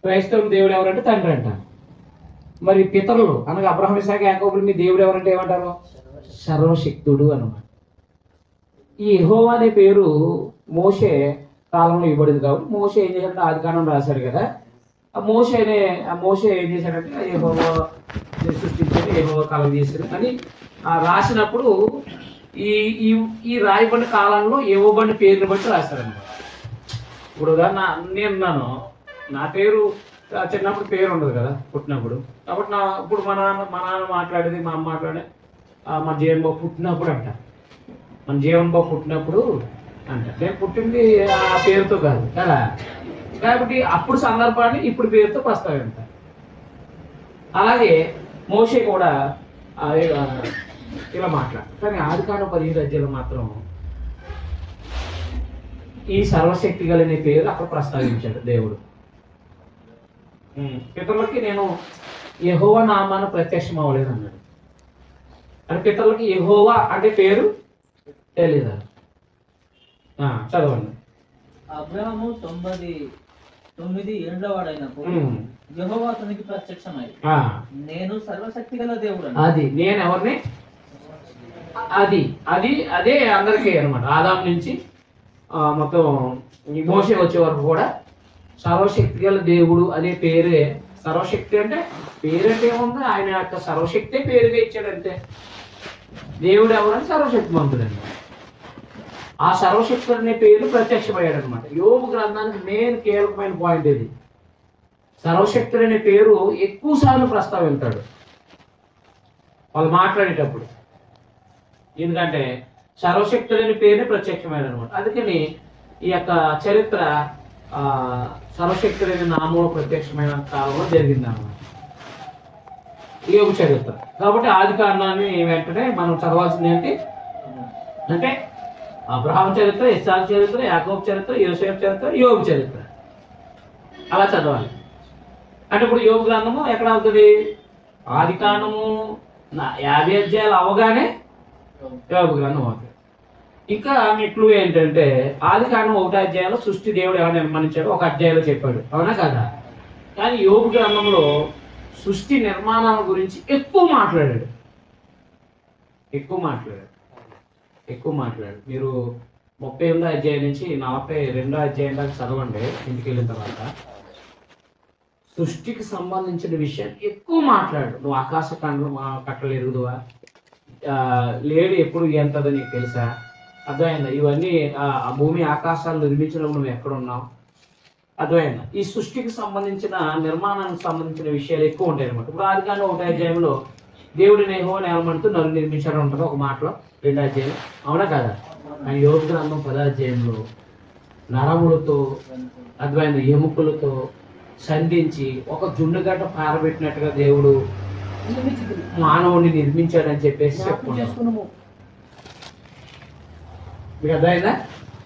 క్రైస్తవులు దేవుడు ఎవరంటే తండ్రి అంట. మరి పితరులు అనగా అబ్రహాం ఇస్సాకు యాకోబులు మీ దేవుడు ఎవరంటే ఏమంటారు? సర్వశక్తుడు అన్నమాట. ఈ యెహోవా అనే పేరు మోషే కాలంలో ఇవ్వబడింది కాబట్టి మోషే ఏం చేశాడంటే ఆదికాండం రాశాడు కదా. ఆ మోషే ఏం చేశాడంటే యెహోవా సృష్టించాడు, యెహోవా కాలం చేశాడు అని రాసినప్పుడు ఈ ఈ ఈ రాయబడిన కాలంలో ఇవ్వబడిన పేరుని బట్టి రాశారనమాట. ఇప్పుడు నేనున్నాను, నా పేరు చిన్నప్పుడు పేరు ఉండదు కదా పుట్టినప్పుడు. కాబట్టి ఇప్పుడు మా నాన్న మాట్లాడేది, మా అమ్మ మాట్లాడే మా జీవన్ బాబు పుట్టినప్పుడు అంట, మన జీవన్ బాబు పుట్టినప్పుడు అంట. నేను పుట్టింది ఆ పేరుతో కాదు కదా, కాబట్టి అప్పుడు సందర్భాన్ని ఇప్పుడు పేరుతో ప్రస్తావింట. అలాగే మోషే కూడా అదే ఇలా మాట్లాడతారు. కానీ ఆదికాండం 15 అధ్యాయంలో మాత్రం ఈ సర్వశక్తి కలిగిన పేరు అక్కడ ప్రస్తావించాడు దేవుడు. పితరులకి నేను యెహోవా నామాన్ని ప్రత్యక్షం అవ్వలేదు అన్నాడు. అంటే పితరులకి యెహోవా అంటే పేరు తెలీదా? చదవండి. అబ్రహాము 99 ఏండ్ల వాడైనప్పుడు యెహోవా అతనికి ప్రత్యక్షమై, నేను సర్వశక్తి గల దేవుడు. అది నేను ఎవరిని? అదే అందరికీ అనమాట. ఆదాం నుంచి మొత్తం మోషే వచ్చే వరకు కూడా సర్వశక్తి గల దేవుడు అనే పేరే. సర్వశక్తి అంటే పేరంటే ఏముంది? ఆయన యొక్క సర్వశక్తే పేరుగా ఇచ్చాడంతే. దేవుడు ఎవరని? సర్వశక్తిమంతుడండి. ఆ సర్వశక్తుడు అనే పేరు ప్రత్యక్షమయ్యాడు అనమాట. యోబు గ్రంథానికి మెయిన్ కీలకమైన పాయింట్ ఇది. సర్వశక్తుడు అనే పేరు ఎక్కువ సార్లు ప్రస్తావించాడు వాళ్ళు మాట్లాడేటప్పుడు. ఎందుకంటే సర్వశక్తుడని పేరుని ప్రత్యక్షమైన అనమాట. అందుకని ఈ యొక్క చరిత్ర సర్వశక్తుడైన నామంలో ప్రత్యక్షమైన కాలంలో జరిగింది అన్నమాట యోబు చరిత్ర. కాబట్టి ఆది కాండాన్ని వెంటనే మనం చదవాల్సింది ఏంటి అంటే అబ్రహాం చరిత్ర, ఇస్సాకు చరిత్ర, యాకోబు చరిత్ర, యోసేపు చరిత్ర, యోబు చరిత్ర అలా చదవాలి. అంటే ఇప్పుడు యోబు గ్రంథము ఎక్కడ అవుతుంది? ఆది కాండము 50 అధ్యాయాలు అవగానే యోబు గ్రంథం అవుతుంది. ఇంకా మీ క్లూ ఏంటంటే ఆది కాండం 1 అధ్యాయంలో సృష్టి దేవుడు ఎవరు నిర్మాణించాడో 1 అధ్యాయంలో చెప్పాడు, అవునా కదా? కానీ యోబు గ్రంథంలో సృష్టి నిర్మాణాల గురించి ఎక్కువ మాట్లాడాడు. మీరు 38వ అధ్యాయం నుంచి 42వ అధ్యాయం దాకా చదవండి ఇంటికి వెళ్ళిన తర్వాత. సృష్టికి సంబంధించిన విషయాన్ని ఎక్కువ మాట్లాడు. నువ్వు ఆకాశ కట్టలు ఎరుగుదువా, లేడు ఎప్పుడు ఎంతదో నీకు తెలుసా, అర్థమైందా? ఇవన్నీ ఆ భూమి ఆకాశాలు నిర్మించినప్పుడు నువ్వు ఎక్కడ ఉన్నావు, అర్థమైందా? ఈ సృష్టికి సంబంధించిన నిర్మాణానికి సంబంధించిన విషయాలు ఎక్కువ ఉంటాయి అనమాట. ఇప్పుడు ఆదికాండం 1 అధ్యాయంలో దేవుడిని యెహోవా నేలమంటూ నరుని నిర్మించాడు ఉంటుంది ఒక మాటలో, 2వ అధ్యాయం, అవునా కదా? కానీ యోబు గ్రంథం 10వ అధ్యాయంలో నరములతో, అర్థమైంది, ఎముకలతో సంధించి ఒక జుండుగడ్డ పారబెట్టినట్టుగా దేవుడు మానవుడిని నిర్మించాడని చెప్పేసి చెప్పుకున్నాము. మీకు అర్థమైందా?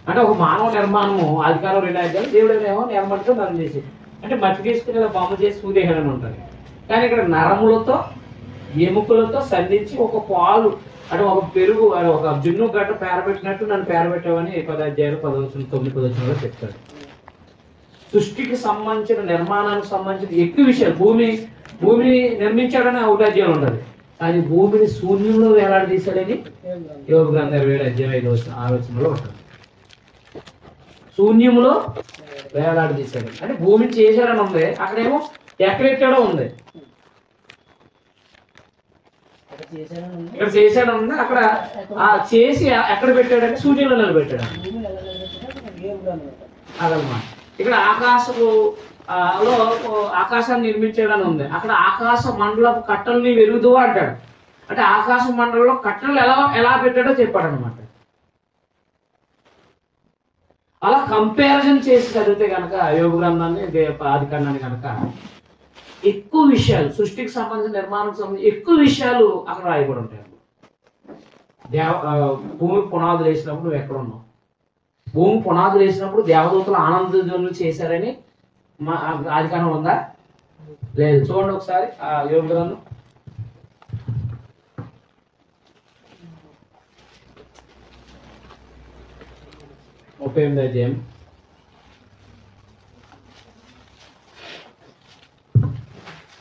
అంటే ఒక మానవ నిర్మాణము ఆదికాండం 2వ అధ్యాయం దేవుడేమో నేలమంటూ నరం చేసి, అంటే మట్టి తీసుకుని ఇలా బొమ్మ చేసి సూర్యహేళన ఉంటుంది. కానీ ఇక్కడ నరములతో ఎముకలతో సంధించి ఒక పాలు అంటే ఒక పెరుగు ఒక జున్ను గడ్డ పేరబెట్టినట్టు నన్ను పేరబెట్టావని 10వ అధ్యాయంలో 9-10 వచనంలో చెప్తాడు. సృష్టికి సంబంధించిన నిర్మాణానికి సంబంధించిన ఎక్కువ విషయాలు భూమిని నిర్మించాడని 1వ అధ్యాయం ఉంటుంది. కానీ భూమిని శూన్యంలో వేలాడదీశాడని యోబు గ్రంథం 27వ అధ్యాయం 5వ వచనంలో ఉంటుంది. శూన్యంలో వేలాడదీశాడు అంటే భూమిని చేశాడని ఉంది, అక్కడేమో ఎక్కడెట్టాడో ఉంది. ఇక్కడ చేశాడని ఉంది, అక్కడ చేసి ఎక్కడ పెట్టాడంటే శూన్యంలో నిలబెట్టాడు అదనమాట. ఇక్కడ ఆకాశాన్ని నిర్మించాడని ఉంది, అక్కడ ఆకాశ మండలపు కట్టల్ని వెరుగుతూ అంటాడు. అంటే ఆకాశ మండలంలో కట్టలు ఎలా పెట్టాడో చెప్పాడు అనమాట. అలా కంపారిజన్ చేసి చదివితే కనుక యోబు గ్రంథాన్ని ఆదికాండాన్ని కనుక ఎక్కువ విషయాలు సృష్టికి సంబంధించిన నిర్మాణానికి సంబంధించి ఎక్కువ విషయాలు అక్కడ రాయబడి ఉంటాయి. భూమి పునాదులు వేసినప్పుడు నువ్వు ఎక్కడ ఉన్నావు, భూమి పునాదులు వేసినప్పుడు దేవదూతలు ఆనందధ్వనులు చేశారని ఆదికాండం ఉందా? లేదు. చూడండి ఒకసారి యోబు గ్రంథం 38వ అధ్యాయం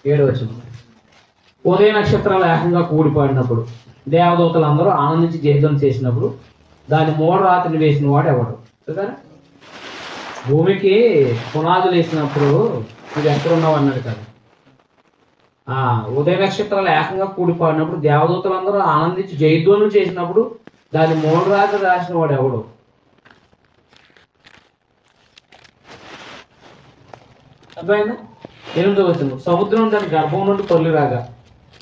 7వ వచనం. ఉదయ నక్షత్రాలు ఏకంగా కూడిపడినప్పుడు దేవదూతలందరూ ఆనందించి జయధ్వని చేసినప్పుడు దాని మూలరాతిని వేసిన వాడు ఎవడు? చూసారా, భూమికి పునాదులు వేసినప్పుడు నువ్వు ఎక్కడున్నావు అన్నాడు కదా. ఉదయ నక్షత్రాలు ఏకంగా కూడిపడినప్పుడు దేవదూతలందరూ ఆనందించి జయధ్వనులు చేసినప్పుడు దాని మూలరాతి రాసిన వాడు ఎవడు? అర్థమైందా? 8వ వచనం. సముద్రం దాని గర్భం నుండి తొలిరాగా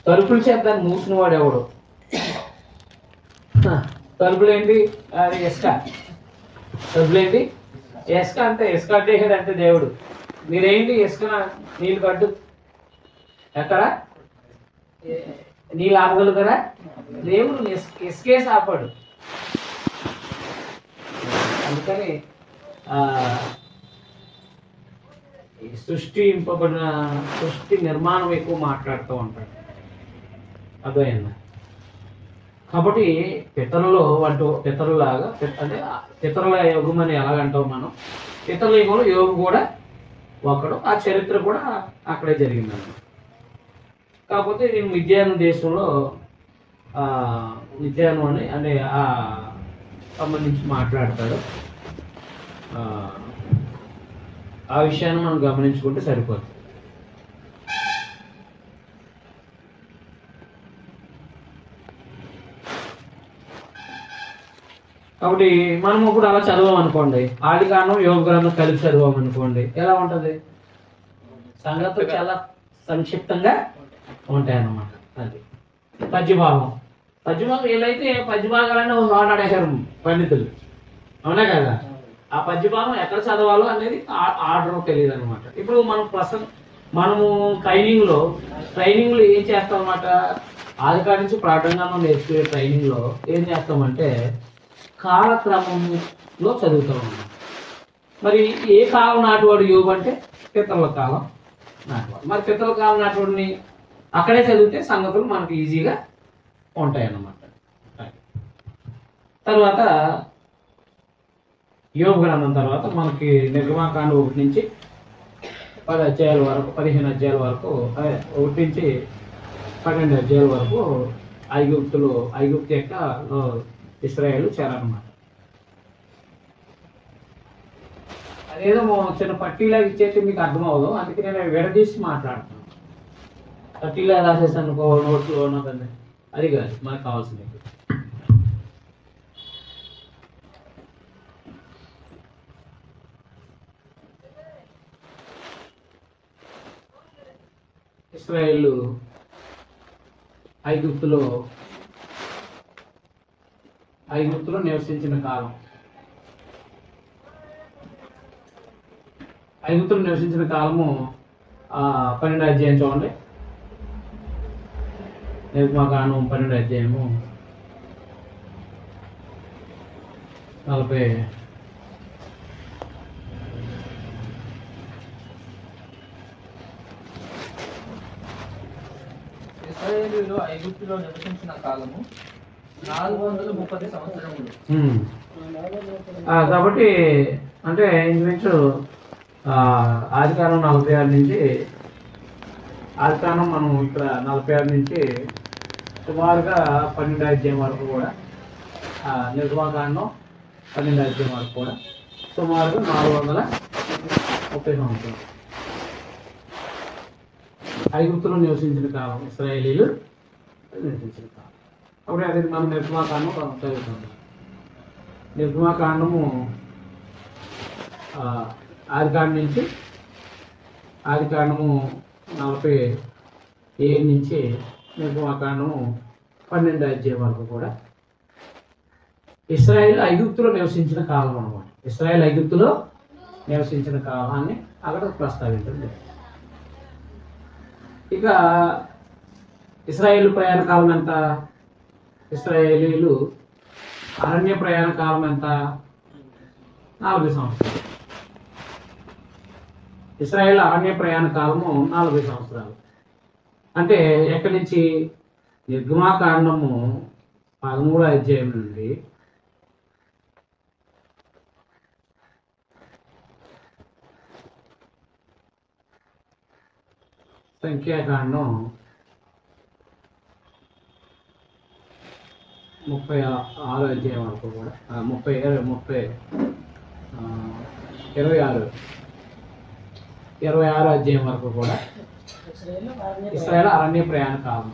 తలుపుల చేత దాన్ని మూసిన వాడు ఎవడు? తలుపులేంటి? అది ఇసుక. తలుపులేంటి? ఇసుక. అంతే, ఇసుక అడ్డేసాడు అంతే దేవుడు. మీరేంటి ఇసుక నీళ్ళు కట్టు, ఎక్కడ నీళ్ళు ఆపగలుగుతారా? దేవుడు ఇసుకేసి ఆపాడు. అందుకని సృష్టి నిర్మాణం ఎక్కువ మాట్లాడుతూ ఉంటాడు. అర్థమైందా? కాబట్టి పితరులాగా అంటే పితరుల యోగం అని ఎలాగంటాం మనం, పితరుల యుగంలో యోగు కూడా ఒకడు. ఆ చరిత్ర కూడా అక్కడే జరిగిందన్నమాట. కాకపోతే నేను మిద్యాను దేశంలో మిద్యాను అని అంటే సంబంధించి మాట్లాడతాడు. ఆ విషయాన్ని మనం గమనించుకుంటే సరిపోతుంది. కాబట్టి మనం ఇప్పుడు అలా చదవం అనుకోండి, ఆది కారణం యోగ గ్రంథం కలిపి చదివాం అనుకోండి, ఎలా ఉంటుంది? సంగతులు చాలా సంక్షిప్తంగా ఉంటాయన్నమాట. అది పద్యభాగం. వీళ్ళైతే పద్యభాగాలన్నీ ఆడాడేశారు పండితులు, అవునా కదా? ఆ పద్యభాగం ఎక్కడ చదవాలో అనేది ఆర్డర్ తెలియదు అనమాట. ఇప్పుడు మనము ట్రైనింగ్లో ఏం చేస్తామన్నమాట, ఆదికాడి నుంచి ప్రారంభంగా నేర్చుకునే ట్రైనింగ్లో ఏం చేస్తామంటే కాలక్రమంలో చదువుతాం అన్నమాట. మరి ఏ కాలం నాటివాడు యోగు అంటే పితరుల కాలం నాటివాడు. మరి పితరుల కాలం నాటివాడిని అక్కడే చదివితే సంగతులు మనకు ఈజీగా ఉంటాయి అన్నమాట. తర్వాత యోగ గ్రంథం తర్వాత మనకి నిర్గమాకాండ 1 నుంచి 10 అధ్యాయాల వరకు, 15 అధ్యాయాల వరకు, 1 నుంచి 12 అధ్యాయాల వరకు ఐగుప్తు యొక్క ఇశ్రాయేలు చేరాలన్నమాట. అదేదో చిన్న పట్టీలాగా ఇచ్చేసి మీకు అర్థం అవ్వదు, అందుకే నేను విడదీసి మాట్లాడుతున్నాను. పట్టీలా రాసేసాను నోట్స్లో ఉన్నదండి, అది కాదు మనకు కావాల్సింది. ఇశ్రాయేలు ఐగుప్తులో నివసించిన కాలం. ఐగుప్తులో నివసించిన కాలము 12 అధ్యాయం చూడండి. నిర్గమాకాండం 12 అధ్యాయము 40. ఇశ్రాయేలీయులు ఐగుప్తులో నివసించిన కాలము 430 సంవత్సరములు. కాబట్టి అంటే ఇంచుమించు ఆదికాండం 46 నుంచి, ఆదికాండం మనం ఇక్కడ 46 నుంచి సుమారుగా 12 అధ్యాయం వరకు కూడా, నిర్గమాకాండం 12 అధ్యాయం వరకు కూడా సుమారుగా 430 సంవత్సరాలు ఐగుప్తులో నివసించిన కాలం, ఇశ్రాయేలీయులు నివసించిన కాలం. అప్పుడే అది మనం నిర్గమాకాండం చదువుతాం. నిర్గమాకాండము ఆదికాండము 47 నుంచి నిర్గమాకాండము 12 అధ్యాయం వరకు కూడా ఇశ్రాయేలు ఐగుప్తులో నివసించిన కాలం అన్నమాట. ఇశ్రాయేలు ఐగుప్తులో నివసించిన కాలాన్ని అక్కడ ప్రస్తావించండి. ఇక ఇశ్రాయేలు ప్రయాణ కాలం ఎంత? ఇశ్రాయేలీలు అరణ్య ప్రయాణ కాలం ఎంత? 40 సంవత్సరాలు. ఇశ్రాయేల్ అరణ్య ప్రయాణ కాలము 40 సంవత్సరాలు. అంటే ఎక్కడి నుంచి? నిర్గమాకాండము 13 అధ్యాయం నుండి సంఖ్యాకాండం 36 అధ్యాయం వరకు కూడా 26 అధ్యాయం వరకు కూడా ఇశ్రాయేలు అరణ్య ప్రయాణ కాలం.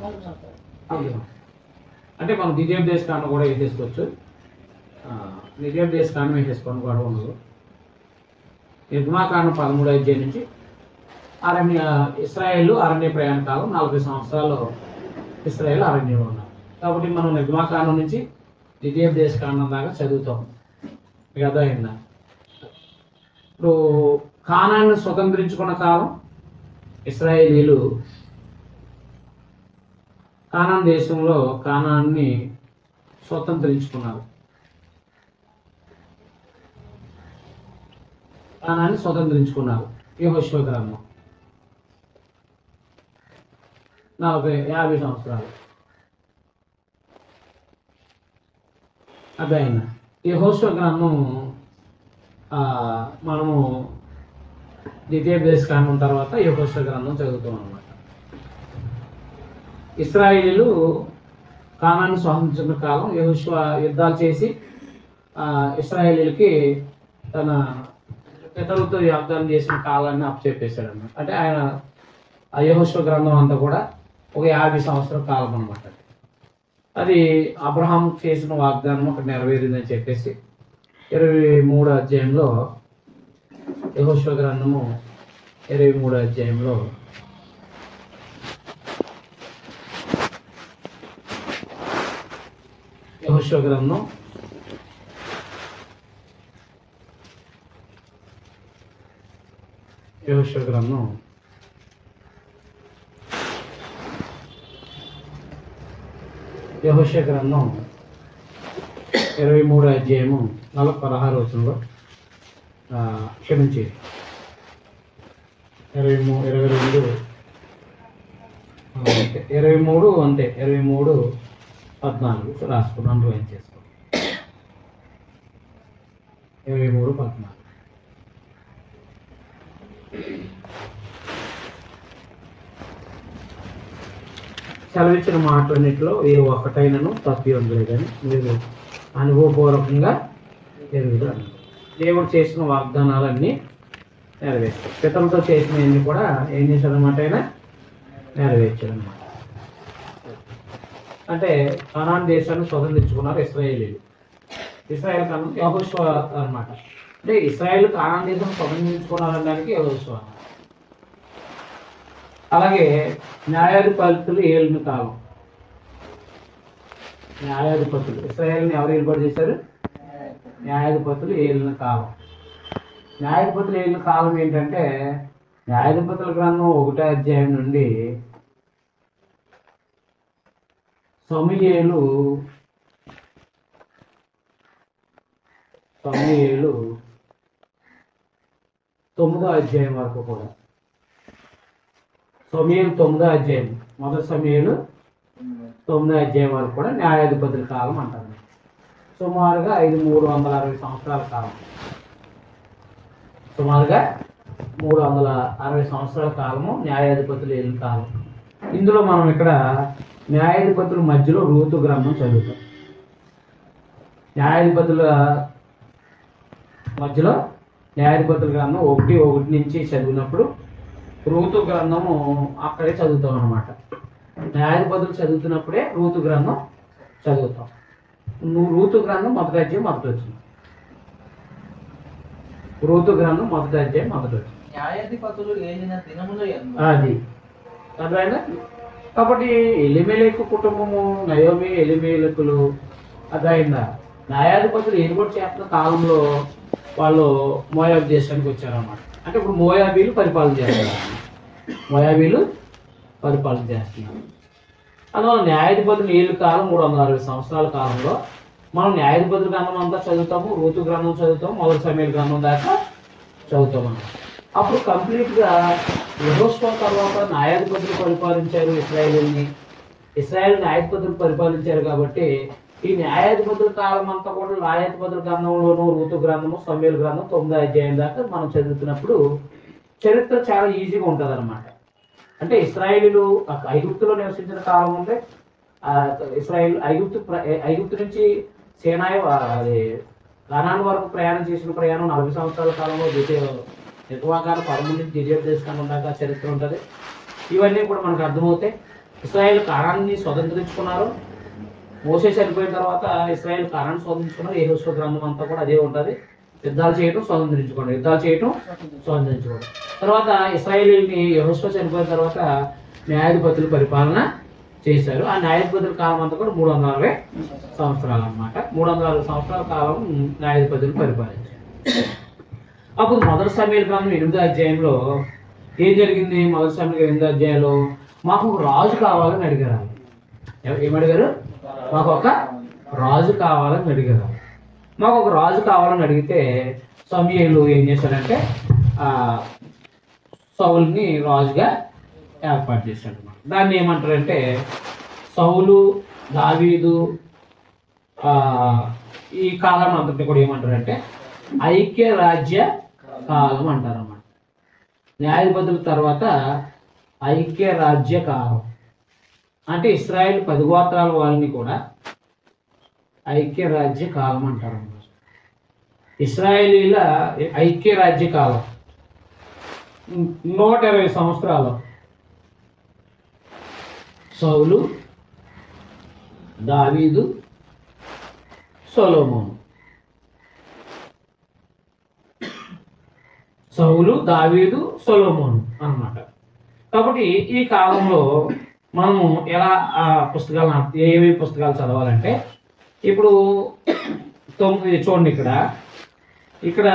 అంటే మనం ద్వితీయోపదేశ కాండం కూడా వేసేసుకోవచ్చు, ద్వితీయోపదేశ కాండం వేసేసుకోవడం కూడా ఉండదు. నిర్గమాకాండం 13 అధ్యాయం నుంచి ఇశ్రాయేలు అరణ్య ప్రయాణ కాలం 40 సంవత్సరాలు ఇశ్రాయేలు అరణ్యంలో ఉన్నారు. కాబట్టి మనం నిర్గమాకాండం నుంచి ద్వితీయోపదేశ కాండం దాకా చదువుతాం. మీకు అర్థమైందా? ఇప్పుడు కానాన్ని స్వతంత్రించుకున్న కాలం ఇశ్రాయేలీలు కానాన్ దేశంలో కానాన్ని స్వతంత్రించుకున్నారు. కానాన్ని స్వతంత్రించుకున్నారు యెహోషువ గ్రంథం 50 సంవత్సరాలు. అదైనా యెహోషువ గ్రంథం మనము ద్వితీయోపదేశ కాండం తర్వాత యెహోషువ గ్రంథం చదువుతాం అన్నమాట. ఇశ్రాయేలీలు కానాన్ని స్వతంత్రించిన కాలం యెహోషువ యుద్ధాలు చేసి ఇశ్రాయేలీలకి తన పితరులతో యుద్ధాలు చేసిన కాలాన్ని అప్పచెప్పేశాడు అన్నమాట. అంటే ఆయన యెహోషువ గ్రంథం అంతా కూడా ఒక 50 సంవత్సరాల కాలం అనమాట. అది అబ్రహాం చేసిన వాగ్దానం ఒకటి నెరవేరిందని చెప్పేసి 23 అధ్యాయంలో యెహోషువ గ్రంథము 23 అధ్యాయంలో యెహోషువ గ్రంథం 23 అధ్యాయము 16 వచనంలో క్షమించి 23 అంతే 23:14 రాసుకున్నాను, డ్రాయింగ్ చేసుకో. 23:14 సెలవిచ్చిన మాటలన్నింటిలో ఏ ఒక్కటైనను తప్పి ఉండలేదు కానీ మీరు అనుభవపూర్వకంగా ఎరుగుతారు. దేవుడు చేసిన వాగ్దానాలన్నీ నెరవేర్చారు. పితలతో చేసినవన్నీ కూడా ఏం చేశారన్నమాట, ఆయన నెరవేర్చారు అన్నమాట. అంటే కనాన్ దేశాన్ని స్వతంత్రించుకున్నారు ఇశ్రాయేలీలు. ఇశ్రాయేల్ కన్నా యెహోషువ అన్నమాట. అంటే ఇశ్రాయేల్ కనాన్ దేశాన్ని స్వతంత్రించుకున్నారనడానికి యెహోషువ. అలాగే న్యాయాధిపతులు ఏలిన కాలం. న్యాయాధిపతులు ఇశ్రాయేల్ని ఎవరు ఏర్పాటు చేశారు? న్యాయాధిపతులు ఏలిన కాలం. న్యాయాధిపతులు ఏలిన కాలం ఏంటంటే న్యాయాధిపతుల గ్రంథం 1వ అధ్యాయం నుండి సమూయేలు 9వ అధ్యాయం వరకు కూడా సమూయేలు 9వ అధ్యాయం మొదటి సమూయేలు 9వ అధ్యాయం వరకు కూడా న్యాయాధిపతుల కాలం అంటారు. సుమారుగా 360 సంవత్సరాల కాలం. సుమారుగా 360 సంవత్సరాల కాలము న్యాయాధిపతులు ఏలిన కాలం. ఇందులో మనం ఇక్కడ న్యాయాధిపతుల మధ్యలో రూతు గ్రంథం చదువుతాం. న్యాయాధిపతుల మధ్యలో న్యాయాధిపతుల గ్రంథం 1 నుంచి చదివినప్పుడు రూతు గ్రంథము అక్కడే చదువుతాం అన్నమాట. న్యాయాధిపతులు చదువుతున్నప్పుడే రూతు గ్రంథం చదువుతాం. రూతు గ్రంథం మొదటి అధ్యాయం మొదటి వచ్చింది. రూతు గ్రంథం మొదటి అధ్యాయం మొదటి వచ్చింది. న్యాయాధిపతులు ఏలిన దినముల యందు అది అర్థమైందా? కాబట్టి ఎలిమెలెకు కుటుంబము నయోమి ఎలిమెలకులు అదైందా? న్యాయాధిపతులు ఏం కూడా చేస్తున్న కాలంలో వాళ్ళు మోయాబు దేశానికి వచ్చారన్నమాట. అంటే ఇప్పుడు మోయాబీలు పరిపాలన చేస్తున్నారు. అందువల్ల న్యాయాధిపతులు ఏళ్ళు కాలం 360 సంవత్సరాల కాలంలో మనం న్యాయాధిపతుల గ్రంథం అంతా చదువుతాము, రూతు గ్రంథం చదువుతాము, మొదటి సమూయేలు గ్రంథం దాకా చదువుతాము. అప్పుడు కంప్లీట్గా యెహోషువ తర్వాత న్యాయాధిపతులు పరిపాలించారు ఇశ్రాయేలుని. ఇశ్రాయేల్ న్యాయాధిపతులు పరిపాలించారు కాబట్టి ఈ న్యాయాధిపతుల కాలం అంతా కూడా న్యాయాధిపతుల గ్రంథంలోనూ రూతు గ్రంథము సమూయేలు గ్రంథం 9వ అధ్యాయం దాకా మనం చదువుతున్నప్పుడు చరిత్ర చాలా ఈజీగా ఉంటుంది అన్నమాట. అంటే ఇశ్రాయేలీలు ఐగుప్తులో నివసించిన కాలం ఉంటే ఐగుప్తు నుంచి సేనాయి అది కనాన్ వరకు ప్రయాణం చేసిన ప్రయాణం 40 సంవత్సరాల కాలంలో నిర్వాకాలు 13 నుంచి గిజేట్ దేశాన్ని ఉన్నాక చరిత్ర ఉంటుంది. ఇవన్నీ కూడా మనకు అర్థమవుతాయి. ఇశ్రాయేల్ కానాన్ని స్వతంత్రించుకున్నారు. మోసే చనిపోయిన తర్వాత ఇశ్రాయేల్ కానాన్ని స్వతంత్రించుకున్నారు. యెహోషువ గ్రంథం అంతా కూడా అదే ఉంటుంది. యుద్ధాలు చేయటం స్వతంత్రించుకోండి, తర్వాత ఇశ్రాయేలీని యెహోషువ చనిపోయిన తర్వాత న్యాయాధిపతులు పరిపాలన చేశారు. ఆ న్యాయాధిపతుల కాలం అంతా కూడా 360 సంవత్సరాలు అన్నమాట. 360 సంవత్సరాల కాలం న్యాయాధిపతులు పరిపాలించారు. అప్పుడు మొదటి సమూయేలు గ్రంథం 8వ అధ్యాయంలో ఏం జరిగింది? మొదటి సమూయేలు 8వ అధ్యాయంలో మాకు ఒక రాజు కావాలని అడిగారు. ఏమడిగారు? మాకు ఒక రాజు కావాలని అడిగారు. మాకు ఒక రాజు కావాలని అడిగితే సమూయేలు ఏం చేశాడంటే సౌలుని రాజుగా ఏర్పాటు చేశాడు. దాన్ని ఏమంటారంటే సౌలు, దావీదు ఈ కాలం అంతటి కూడా ఏమంటారంటే ఐక్య రాజ్య కాలం అంటారన్నమాట. న్యాయాధిపతుల తర్వాత ఐక్య రాజ్య కాలం అంటే ఇశ్రాయేల్ 10 గోత్రాల వాళ్ళని కూడా ఐక్య రాజ్య కాలం అంటారన్నమాట. ఇశ్రాయేలీల ఐక్య రాజ్య కాలం 120 సంవత్సరాలు. సౌలు, దావీదు, సొలొమోను. సౌలు, దావీదు, సొలొమోను అన్నమాట. కాబట్టి ఈ కాలంలో మనము ఎలా పుస్తకాలు ఏవి పుస్తకాలు చదవాలంటే ఇప్పుడు 9 చూడండి. ఇక్కడ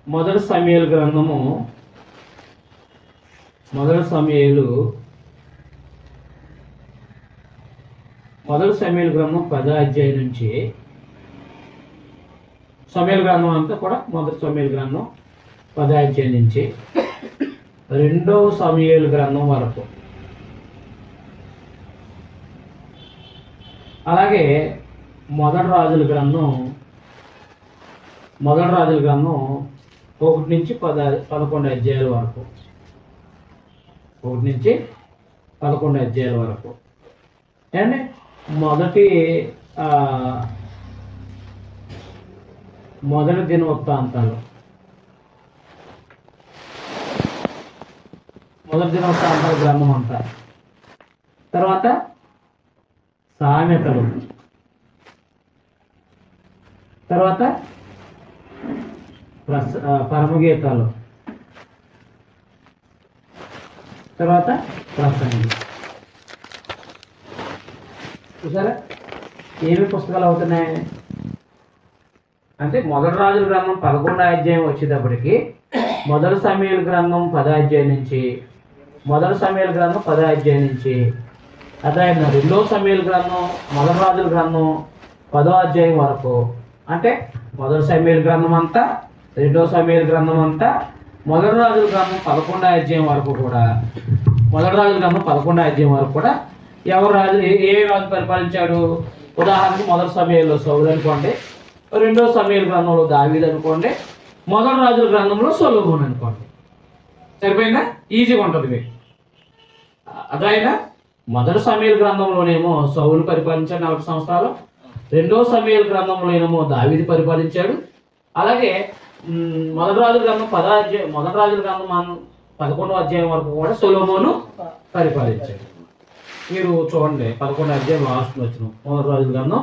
మొదటి సమూయేలు గ్రంథము, మొదటి సమూయేలు గ్రంథం 10వ అధ్యాయం నుంచి సమూయేలు గ్రంథం అంతా కూడా మొదటి సమూయేలు గ్రంథం 10వ అధ్యాయం నుంచి 2వ సమూయేలు గ్రంథం వరకు, అలాగే మొదటి రాజుల గ్రంథం 1 నుంచి 11 అధ్యాయాల వరకు, 1 నుంచి 11 అధ్యాయాల వరకు. అండ్ మొదటి దినవృత్తాంతాలు, గ్రంథం అంతా, తర్వాత సామెతలు, తర్వాత పరమగీతాలు, తర్వాత ప్రసంగి. చూసారా ఏమి పుస్తకాలు అవుతున్నాయి అంటే మొదటి రాజుల గ్రంథం 11వ అధ్యాయం వచ్చేటప్పటికి మొదటి సమూయేలు గ్రంథం 10వ అధ్యాయం నుంచి, మొదటి సమూయేలు గ్రంథం 10వ అధ్యాయం నుంచి అధ్యాయం 2వ సమూయేలు గ్రంథం, మొదటి రాజుల గ్రంథం 10వ అధ్యాయం వరకు, అంటే మొదటి సమూయేలు గ్రంథం అంతా, 2వ సమూయేలు గ్రంథం అంతా, మొదటి రాజుల గ్రంథం 11వ అధ్యాయం వరకు కూడా, మొదటి రాజుల గ్రంథం 11వ అధ్యాయం వరకు కూడా ఎవరు రాజు ఏ రాజు పరిపాలించాడు? ఉదాహరణకు మొదటి సమూయేలులో సౌలు అనుకోండి, 2వ సమూయేలు గ్రంథంలో దావీదు అనుకోండి, మొదటి రాజుల గ్రంథంలో సొలొమోను అనుకోండి. సరిపోయిందా? ఈజీగా ఉంటుంది మీకు. అదైనా మొదటి సమూయేలు గ్రంథంలోనేమో సౌలు పరిపాలించాడు 40 సంవత్సరాలు, 2వ సమూయేలు గ్రంథంలోనేమో దావీదు పరిపాలించాడు, అలాగే మొదటి రాజుల గ్రంథం 11వ అధ్యాయం వరకు కూడా సొలొమోను పరిపాలించాడు. మీరు చూడండి 11వ అధ్యాయం లాస్ట్ వచ్చిన మొదటి రాజుల గ్రంథం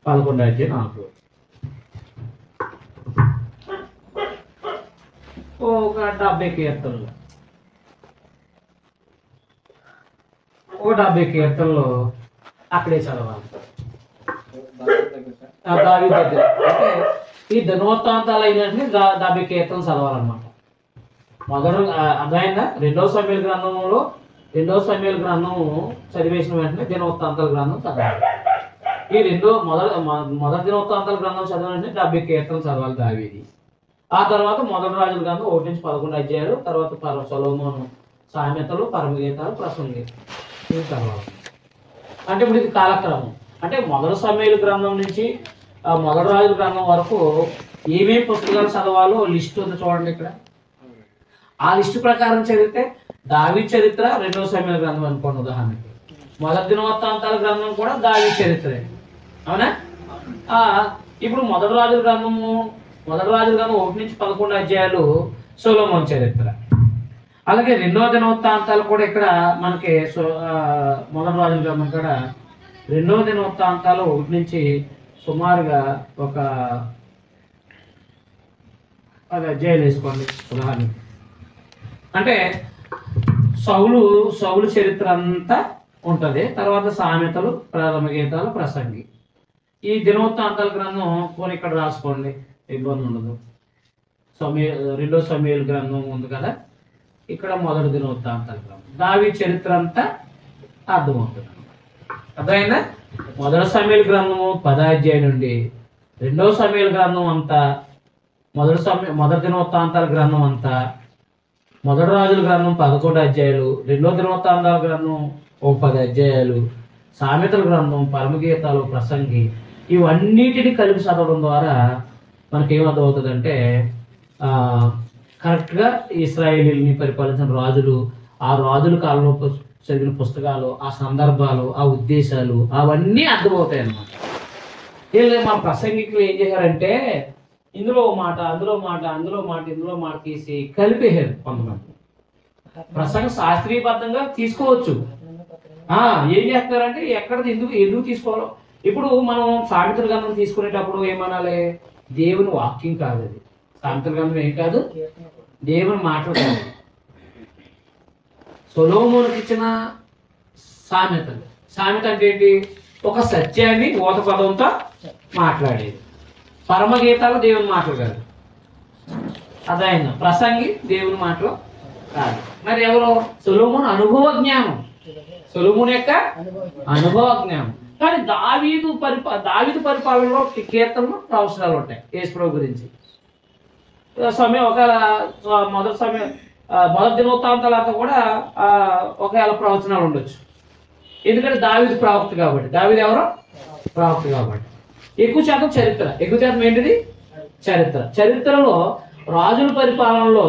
11వ అధ్యాయం 4. ఒక 70 కీర్తనలు, అక్కడే చదవాలి. దావీదు దగ్గర అంటే ఈ దినవృత్తాంతాలు అయినట్టు 70 కీర్తనలు చదవాలన్నమాట. మొదటి అదైనా 2వ సమూయేలు గ్రంథము చదివేసిన వెంటనే దినవృత్తాంతాల గ్రంథం చదవాలి. ఈ మొదటి దినవృత్తాంతాల గ్రంథం చదివిన వెంటనే 70 కీర్తనలు చదవాలి దావీదు. ఆ తర్వాత మొదటి రాజుల గ్రంథం 1 నుంచి 11 అధ్యాయాలు, తర్వాత సొలొమోను సామెతలు, పరమగీతాలు, ప్రసంగి చదవాలి. అంటే ఇప్పుడు ఇది కాలక్రమం. అంటే మొదటి సమూయేలు గ్రంథం నుంచి మొదటి రాజుల గ్రంథం వరకు ఏమేమి పుస్తకాలు చదవాలో లిస్ట్ ఉంది చూడండి ఇక్కడ. ఆ లిస్టు ప్రకారం చదివితే దావీదు చరిత్ర, రెండవ సమయాల గ్రంథం అనుకోండి ఉదాహరణకి. మొదటి దినవృత్తాంతాల గ్రంథం కూడా దావీదు చరిత్రే, అవునా? ఇప్పుడు మొదటి రాజుల గ్రంధం 1 నుంచి 11 అధ్యాయాలు సొలొమోను చరిత్ర. అలాగే రెండవ దినవృత్తాంతాలు కూడా ఇక్కడ మనకి మొదటి రాజుల గ్రంథం కూడా రెండవ దినవృత్తాంతాలు 1 నుంచి సుమారుగా ఒక 10 అధ్యాయాలు వేసుకోండి ఉదాహరణకి. అంటే సౌలు చరిత్ర అంతా ఉంటుంది. తర్వాత సామెతలు, ప్రారంభ గీతాలు, ప్రసంగి. ఈ దినవృత్తాంతాల గ్రంథం పోనీ ఇక్కడ రాసుకోండి, ఇబ్బంది ఉండదు. రెండో సమూయేలు గ్రంథం ఉంది కదా, ఇక్కడ మొదటి దినవృత్తాంతాల గ్రంథం. దావీదు చరిత్ర అంతా అర్థమవుతుంది. అర్థమైందా? మొదటి సమూయేలు గ్రంథము 10 అధ్యాయం నుండి రెండో సమూయేలు గ్రంథం అంతా, మొదటి దినవృత్తాంతాల గ్రంథం అంతా, మొదటి రాజుల గ్రంథం 11 అధ్యాయాలు, రెండో దినవృత్తాంతాల గ్రంథం 10 అధ్యాయాలు, సామెతల గ్రంథం, పరమగీతాలు, ప్రసంగి, ఇవన్నిటిని కలిపి చదవడం ద్వారా మనకి ఏమర్థమవుతుందంటే కరెక్ట్గా ఇశ్రాయేలీని పరిపాలించిన రాజులు, ఆ రాజుల కాలంలో చదివిన పుస్తకాలు, ఆ సందర్భాలు, ఆ ఉద్దేశాలు అవన్నీ అర్థమవుతాయి అన్నమాట. వీళ్ళు మా ప్రసంగికులు ఏం చేశారంటే ఇందులో మాట, అందులో మాట, ఇందులో మాట తీసి కలిపేశారు. కొంతమంది ప్రసంగ శాస్త్రీయబద్ధంగా తీసుకోవచ్చు. ఏం చేస్తారంటే ఎందుకు తీసుకోవాలో. ఇప్పుడు మనం సామెతల గ్రంథం తీసుకునేటప్పుడు ఏమనాలి? దేవుని వాక్యం కాదు అది. సామెతల గ్రంథం ఏం కాదు, దేవుని మాటలు కాదు. సొలొమోనుకి ఇచ్చిన సామెతలు. సామెత అంటే ఏంటి? ఒక సత్యాన్ని ఊత పదంతో మాట్లాడేది. పరమగీతాలు దేవుని మాటలు కాదు. అదైన ప్రసంగి దేవుని మాటలు కాదు. మరి ఎవరు? సొలొమోను అనుభవ జ్ఞానం, సొలొమోను యొక్క అనుభవ జ్ఞానం. కానీ దావీదు పరిపాలనలో కీర్తనలు, ప్రవచనాలు ఉంటాయి యేసుప్రభు గురించి. మొదటి దినవృత్తాంతాలంతా కూడా ఒకవేళ ప్రవచనాలు ఉండొచ్చు. ఎందుకంటే దావీదు ప్రవక్త కాబట్టి. దావీదు ఎవరో ప్రవక్త కాబట్టి. ఎక్కువ శాతం చరిత్ర. ఎక్కువ శాతం ఏంటిది? చరిత్రలో రాజుల పరిపాలనలో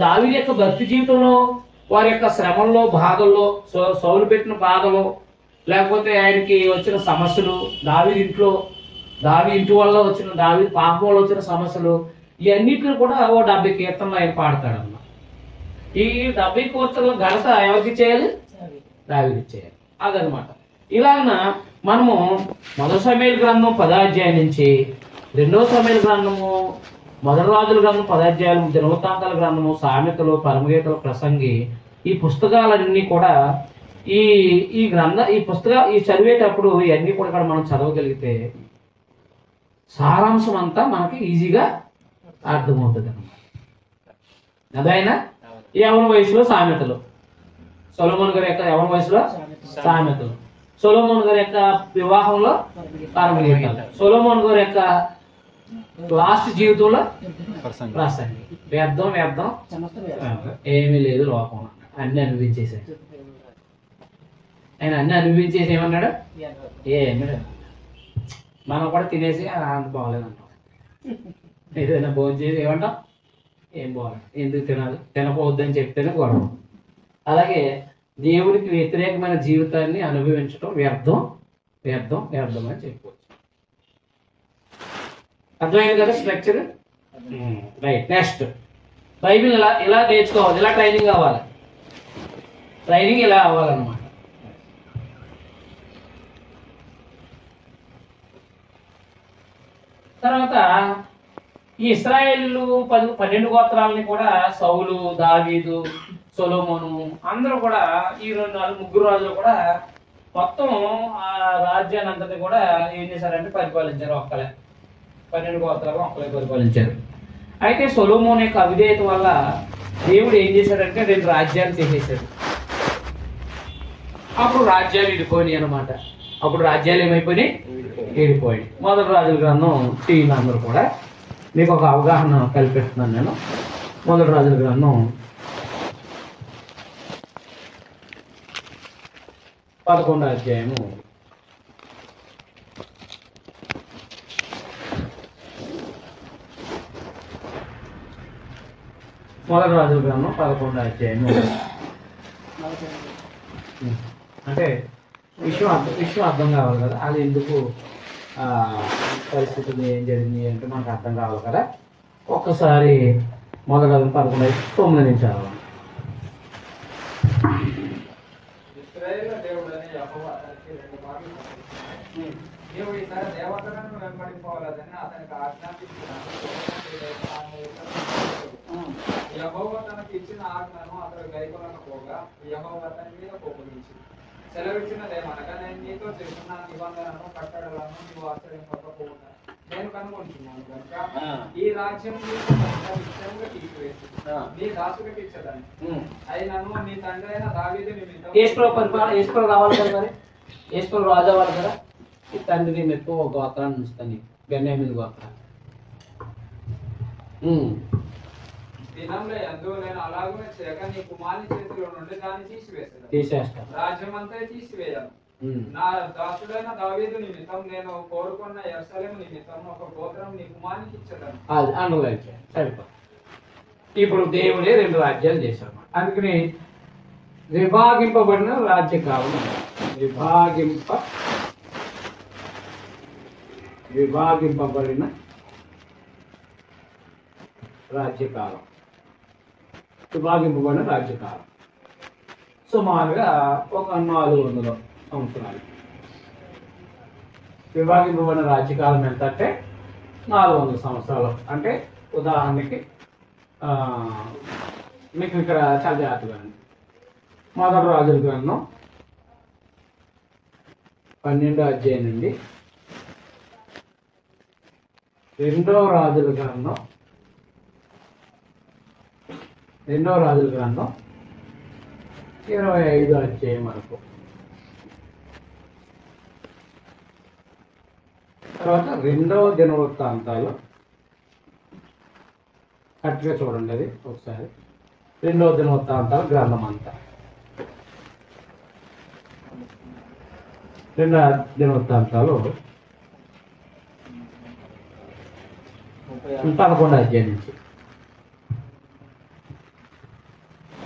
దావీదు యొక్క భక్తి జీవితంలో, వారి యొక్క శ్రమల్లో, బాధల్లో, సౌలు పెట్టిన బాధలు, లేకపోతే ఆయనకి వచ్చిన సమస్యలు, దావీదు ఇంటి వల్ల వచ్చిన, దావీదు పాపం వల్ల వచ్చిన సమస్యలు, ఇవన్నిటిని కూడా 70 కీర్తనలు ఆయన పాడతాడన్నమాట. ఈ 70 కీర్తనల ఘనత ఎవరికి చేయాలి? దావీదు చేయాలి. అదనమాట. ఇలాగన మనము మొదటి సమూయేలు గ్రంథం 10 అధ్యాయం నుంచి రెండవ సమూయేలు గ్రంథము, మొదటి రాజుల గ్రంథం 10 అధ్యాయాలు, దినవృత్తాంతాల గ్రంథము, సామెతలు, పరమగీతలు, ప్రసంగి, ఈ పుస్తకాలన్నీ కూడా ఈ పుస్తకాలు చదివేటప్పుడు ఇవన్నీ కూడా ఇక్కడ మనం చదవగలిగితే సారాంశం అంతా మనకి ఈజీగా అర్థమవుతుంది అన్నమాట. అదైనా యవన వయసులో సామెతలు, సొలొమోను గారి యొక్క యవన వయసులో సామెతలు, సొలొమోను గారి యొక్క వివాహంలో పరమగీతాలు, సొలొమోను గారి యొక్క లాస్ట్ జీవితంలో ప్రసంగి. వ్యర్థం ఏమీ లేదు లోకంలో, అన్ని అనుభవించేసాడు ఆయన. అన్ని అనుభవించేసి ఏమన్నాడు? ఏమన్నాడు? మనం కూడా తినేసి అంత బాగోలేదంటాం. ఏదైనా భోజనం చేసి ఏమంటాం? ఏం బాగోలేదు. ఎందుకు తినాలి? తినకపోవద్దని చెప్తేనే గొడవ. అలాగే దేవుడికి వ్యతిరేకమైన జీవితాన్ని అనుభవించడం వ్యర్థం అని చెప్పుకోవచ్చు. అర్థమైంది కదా స్ట్రక్చర్? రైట్. నెక్స్ట్, బైబిల్ ఇలా నేర్చుకోవాలి, ఇలా ట్రైనింగ్ అవ్వాలి. ట్రైనింగ్ ఇలా అవ్వాలన్నమాట. తర్వాత ఈ ఇశ్రాయేలు 12 గోత్రాలని కూడా సౌలు, దావీదు, సొలొమోను అందరూ కూడా ఈ 3 రాజులు కూడా మొత్తం ఆ రాజ్యాన్ని అంతటి కూడా ఏం చేశారంటే పరిపాలించారు. 12 గోత్రాలు ఒక్కలే పరిపాలించారు. అయితే సొలొమోను యొక్క అవిధేయత వల్ల దేవుడు ఏం చేశాడంటే 2 రాజ్యాలు చేసేసాడు. అప్పుడు రాజ్యాలు విడిపోయినాయి అనమాట. అప్పుడు రాజ్యాలు ఏమైపోయినాయి? విడిపోయాయి. మొదటి రాజుల గ్రంథం టీవీలు అందరూ కూడా మీకు ఒక అవగాహన కల్పిస్తున్నాను నేను. మొదటి రాజుల గ్రంథం 11వ అధ్యాయము 11 మొదటి రాజుల గ్రంథం 11వ అధ్యాయం. అంటే విషయం అర్థం కావాలి కదా, అది ఎందుకు పరిస్థితులు ఏం జరిగింది అంటే మనకు అర్థం కావాలి కదా. ఒక్కసారి మొదటి రాజులు 11:9 నుంచి చదవాలి. ఇశ్రాయేలు దేవుడని యెహోవా అతనికి రెండు మాటలు చెప్పాడు. నీవు ఇతర దేవతలను వెంబడింపవలదని అతనికి ఆజ్ఞాపించినాను. యెహోవా తనకు ఇచ్చిన ఆజ్ఞను అతడు గైకొనకపోగా యెహోవా అతని మీద కోపగించి సెలవిచ్చినదేమనగా, నేను నీతో చేస్తున్న నిబంధనను కట్టడలను నీవు ఆచరింపకపోగా నేను కనుగొంటున్నాను కనుక ఈ రాజ్యం నిశ్చయంగా తీసివేసి నీ దాసుడికి ఇచ్చదని అయినను నీ తండ్రి అయిన దావీదు నిమిత్తం ఏసుప్రభు రావాలి కదా, మరి ఏసుప్రభు రాజు అవ్వాలి కదా. ఈ తండ్రి నిమిత్తం ఒక గోత్రాన్ని ఉంచుతాను, బెన్యామీను గోత్రాన్ని. దినంలో ఎందు నేను అలాగనే చేయక నీ కుమారుని చేతిలో నుండి దాన్ని తీసేస్తాను, రాజ్యం అంతా తీసివేయాలి. నా దాసుడైన దావీదు నిమిత్తం నేను కోరుకున్న యెరూషలేము నిమిత్తం ఒక గోత్రం నీ కుమారునికి ఇచ్చదను. అది అండర్లైన్ చేయాలి, సరిపోతుంది. ఇప్పుడు దేవుడే రెండు రాజ్యాలు చేశారు. అందుకని విభాగింపబడిన రాజ్యకాలం, విభాగింపబడిన రాజ్యకాలం, విభాగింపబడిన రాజ్యకాలం సుమారుగా ఒక 400 సంవత్సరాలు. విభాగింపబడిన రాజ్యకాలం ఎంత అంటే 400 సంవత్సరాలు. అంటే ఉదాహరణకి మీకు ఇక్కడ చాలా జాగ్రత్తగా మొదటి రాజుల గ్రంథం 12వ అధ్యాయం నుండి రెండవ రాజుల గ్రంథం 25వ అధ్యాయం వరకు. తర్వాత రెండవ దినవృత్తాంతాలు కరెక్ట్గా చూడండి, అది ఒకసారి. రెండవ దినవృత్తాంతాలు గ్రంథం అంతా, రెండవ దినవృత్తాంతాలు 11వ అధ్యాయం నుంచి.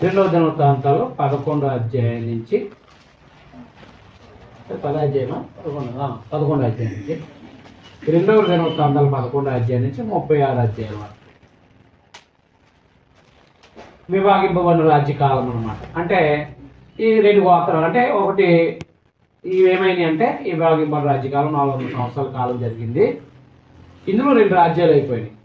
రెండవ దినవృత్తాంతాలు 11వ అధ్యాయం నుంచి 11వ అధ్యాయం నుంచి రెండవ దినవృత్తాంతాలు 11వ అధ్యాయం నుంచి 36వ అధ్యాయం వరకు విభాగింపబడిన రాజ్యకాలం అన్నమాట. అంటే ఈ రెండు గోత్రాలు, అంటే ఒకటి ఇవేమైనాయి అంటే ఈ విభాగింపబడిన రాజ్యకాలం 400 సంవత్సరాల కాలం జరిగింది. ఇందులో రెండు రాజ్యాలు అయిపోయినాయి.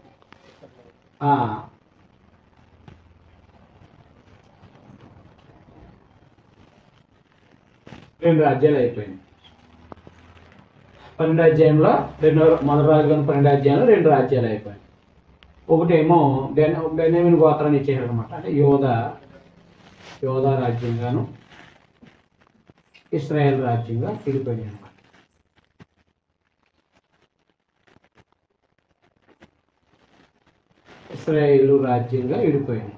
రెండు రాజ్యాలు అయిపోయినాయి. 12వ అధ్యాయంలో మొదటి రాజు 12వ అధ్యాయంలో రెండు రాజ్యాలు అయిపోయాయి. ఒకటేమో బెన్యామీను గోత్రాన్ని ఇచ్చేసారు అనమాట. అంటే యోధా రాజ్యంగాను ఇశ్రాయేల్ రాజ్యంగా విడిపోయినాయి అనమాట. ఇశ్రాయేలు రాజ్యంగా విడిపోయింది.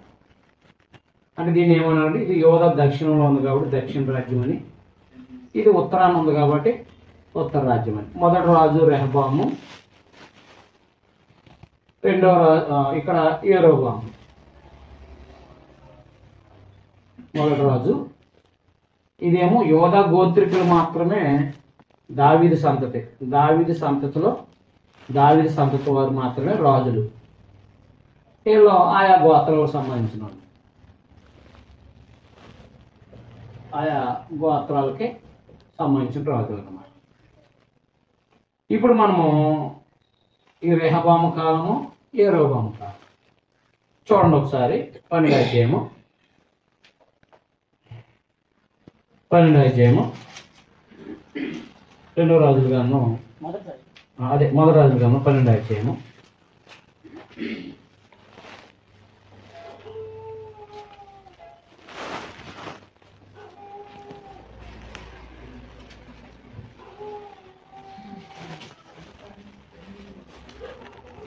అంటే దీన్ని ఏమన్నారంటే, ఇది యోధా దక్షిణంలో ఉంది కాబట్టి దక్షిణ రాజ్యం అని, ఇది ఉత్తరాన ఉంది కాబట్టి ఉత్తర రాజ్యం అని. మొదటి రాజు రెహబాము, రెండవ ఇక్కడ యెరోబాము. మొదటి రాజు ఇదేమో యోధా గోత్రికులు మాత్రమే, దావీదు సంతతి, దావీదు సంతతి వారు మాత్రమే రాజులు. వీళ్ళు ఆయా గోత్రాలకు సంబంధించిన వాళ్ళు, ఆయా గోత్రాలకి సంబంధించిన రాజులు అన్నమాట. ఇప్పుడు మనము ఈ రెహబాము కాలము, యెరోబాము కాలం చూడండి ఒకసారి. 12వ అధ్యాయము రెండవ రాజుల గ్రంథం, మొదటి రాజుల గ్రంథం 12వ అధ్యాయము.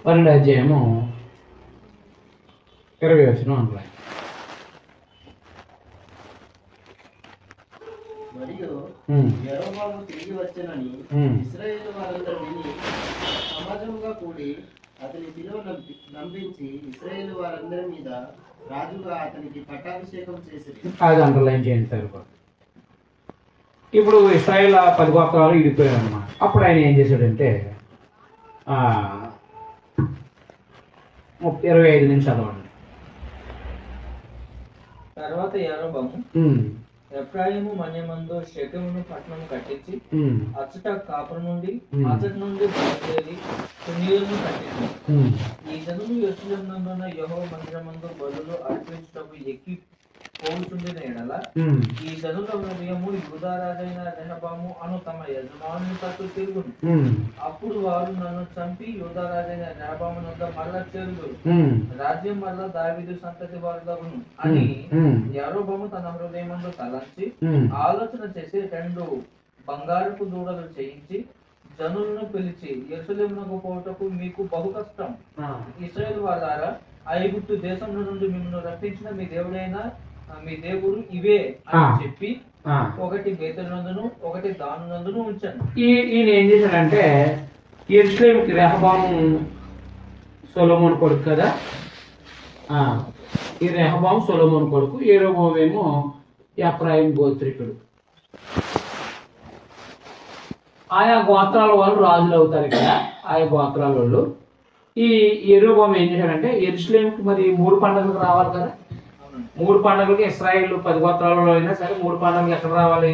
పన్నెండవ అధ్యాయము 20వ వచనం అంటున్నాయి. మరియు యెరోబాము తిరిగి వచ్చెనని ఇశ్రాయేలు వారందరూ విని సమాజముగా కూడి అతని శిలువ నంపించి ఇశ్రాయేలు వారందరి మీద రాజుగా అతనికి పట్టాభిషేకం చేసింది. అది అండర్లైన్ చేయండి సరిపోదు. ఇప్పుడు ఇస్రాయేల్ 10 గోత్రాలు ఇడిపోయారు అన్నమాట. అప్పుడు ఆయన ఏం చేశాడంటే 25 నుంచి చదవండి. తర్వాత యరొబాము ఎఫ్రాయిము మన్యమందు షెకెమును పట్టణము కట్టించి అచ్చట కాపురం నుండి అచ్చటి నుండి బయలుదేరి సున్నీయులను కట్టించి ఈ జనులు యెరూషలేమునందున్న యెహోవా మందిరమందు బలులు అర్పించుటకు ఎక్కి పోవుచుండిన ఎడల ఈ జనుల హృదయము యూదా రాజైన రెహబాము అను తమ యజమానుని తట్టు తిరుగును. అప్పుడు వారు నన్ను చంపి యూదా రాజైన రెహబాము వద్ద మరల చేరుదురు. రాజ్యం వల్ల దావీదు సంతతి వారులగును అని యరొబాము తన హృదయమందు తలంచి ఆలోచన చేసి 2 బంగారపు దూడలు చేయించి జనులను పిలిచి యెరూషలేమునకు పోవుటకు మీకు బహు కష్టం. ఇశ్రాయేలు వారారా, ఐగుప్తు దేశంలో నుండి మిమ్మల్ని రప్పించిన మీ దేవుడు ఇవే అని చెప్పి ఒకటి బేతేలునందును ఒకటి దానునందును ఉంచాను. ఈయన ఏం చేశాడంటే యెరూషలేముకి రెహబాము సొలొమోను కొడుకు కదా, ఈ రెహబాము సొలొమోను కొడుకు, యెరొబాము ఏమో ఎఫ్రాయిం గోత్రికుడు. ఆయా గోత్రాల వాళ్ళు రాజులు అవుతారు కదా, ఆయా గోత్రాల వాళ్ళు. ఈ యెరొబాము ఏం చేశాడంటే యెరూషలేముకి మరి 3 పండుగలకు రావాలి కదా. 3 పండుగలకి ఇశ్రాయేలు 10 గోత్రాలలో అయినా సరే 3 పండుగలు ఎక్కడ రావాలి?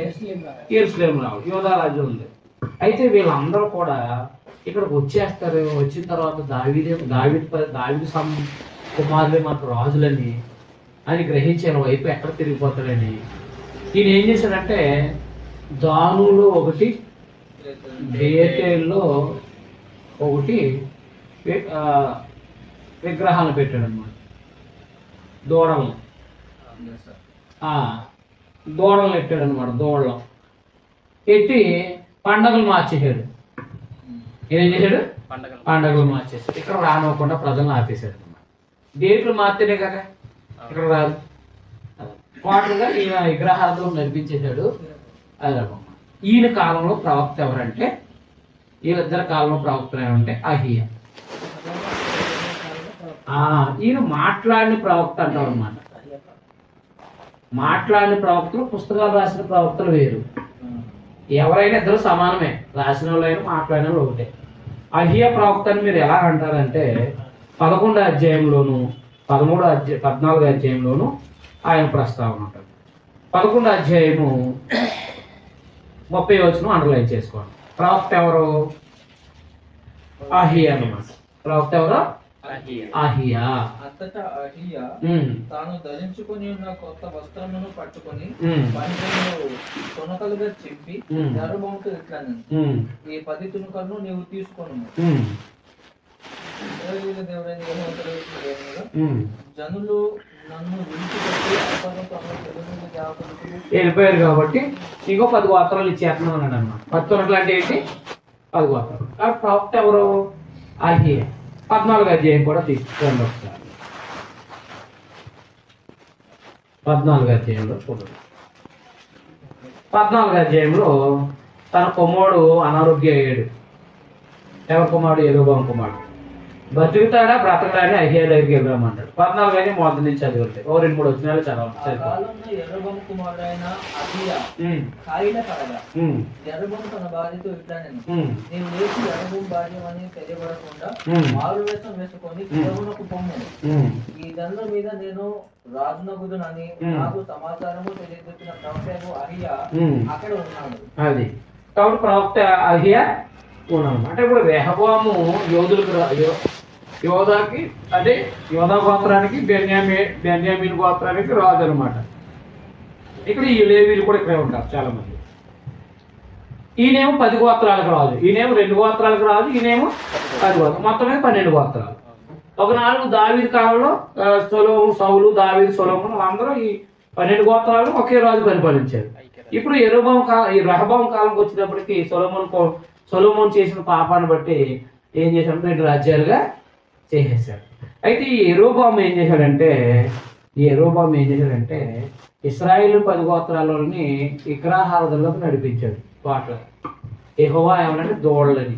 యెరూషలేము రావాలి. యూదా రాజ్యం ఉంది. అయితే వీళ్ళందరూ కూడా ఇక్కడికి వచ్చేస్తారు. వచ్చిన తర్వాత దావీదు కుమారులే మనకు రాజులని అని గ్రహించారు. వైపు ఎక్కడ తిరిగిపోతాడని ఈయన ఏం చేశాడంటే దానులో ఒకటి, బేతేల్లో ఒకటి విగ్రహాలు పెట్టాడు అన్నమాట. దూడలను పెట్టాడు అనమాట. దూడలు పెట్టి పండగలు మార్చేసాడు. ఏం చేశాడు? పండగలు మార్చేసాడు. ఇక్కడ రానివ్వకుండా ప్రజలను ఆపేశాడు అనమాట. డేట్లు మార్తేనే కదా ఇక్కడ రాదు. టోటల్గా ఈయన విగ్రహాలతో నడిపించేశాడు. అది ఈయన కాలంలో ప్రవక్త ఎవరంటే, వీళ్ళిద్దరి కాలంలో ప్రవక్త ఏమంటే అహియా. ఈయన మాట్లాడిన ప్రవక్త అంటారు అన్నమాట. మాట్లాడిన ప్రవక్తలు, పుస్తకాలు రాసిన ప్రవక్తలు వేరు. ఎవరైనా ఇద్దరు సమానమే, రాసిన వాళ్ళైనా మాట్లాడిన వాళ్ళు ఒకటే. అహియా ప్రవక్త అని మీరు ఎలా అంటారంటే 11వ అధ్యాయంలోను 14వ అధ్యాయంలోను ఆయన ప్రస్తావన ఉంటుంది. 11వ అధ్యాయము 30వ వచనం అండర్లైన్ చేసుకోండి. ప్రవక్త ఎవరు? అహియా అన్నమాట. ప్రవక్త ఎవరు? అహియా. అంతటా అహియా తాను ధరించుకుని ఉన్న కొత్త వస్త్రమును పట్టుకొని తునకలుగా చింపి యరొబాముతో ఇట్లా, ఈ 10 తునకలను నీవు తీసుకొను. దేవుడైన యెహోవా జనులు నన్ను విడిచిపెట్టి వెళ్ళిపోయారు కాబట్టి ఇంకో 10 గోత్రాలు ఇచ్చేస్తున్నాం అన్నాడు అన్నమాట. 10 తునకలు అంటే ఏంటి? 10 గోత్రాలు. కాబట్టి ప్రవక్త ఎవరు? అహియా. 14వ అధ్యాయం కూడా తీసుకోండి ఒకసారి. 14వ అధ్యాయంలో చూడండి. 14వ అధ్యాయంలో తన కుమారుడు అనారోగ్యం అయ్యాడు. ఎవరి కుమారుడు? యెరొబాము కుమారుడు. బతుకుతాడా బ్రతకడా అని అహియా దగ్గరికి వెళ్దామంటాడు. 14 మొదటి నుంచి చదివితే 2-3 వచనాలు చదవాలి. యరొబాము కుమారుడైన అహియా కాయిల కడగా యరొబాము తన భార్యతో ఇట్లానెను, నీవు లేచి యరొబాము భార్యమని తెలియబడకుండా మారు వేషం వేసుకొని ఫిరౌనుకు పొమ్ము. ఈ జనుల మీద నేను రాజునగుదునని నాకు సమాచారము తెలియజెప్పిన ప్రవక్త అహియా అక్కడ ఉన్నాడు. అది కాబట్టి ప్రవక్త అహియా ఉన్నాడు. అంటే ఇప్పుడు రెహబాము యోధాకి, అదే యోధా గోత్రానికి, బెన్యామీన్ గోత్రానికి రాజు అనమాట. ఇక్కడ ఈ లేవీలు కూడా ఇక్కడే ఉంటారు చాలా మంది. ఈయనేమో 10 గోత్రాలకు రాజు, ఈయనేమో 2 గోత్రాలకు రాజు, ఈయనేమో 10 గోత్రాలు, మొత్తం 12 గోత్రాలు. ఒక 4 దావీదు కాలంలో సౌలు, దావీదు, సొలొమోను అందరూ ఈ 12 గోత్రాలు ఒకే రాజు పరిపాలించారు. ఇప్పుడు ఈ రెహబాము కాలంకి వచ్చినప్పటికీ సొలొమోను చేసిన పాపాన్ని బట్టి ఏం చేశాడు? 2 రాజ్యాలుగా చేసేసాడు. అయితే ఈ యెరొబాము ఏం చేశాడంటే ఇశ్రాయేలు 10 గోత్రాలని విగ్రహారాధనలోకి నడిపించాడు. వాటిలో యెహోవా ఏమనంటే దూడలని.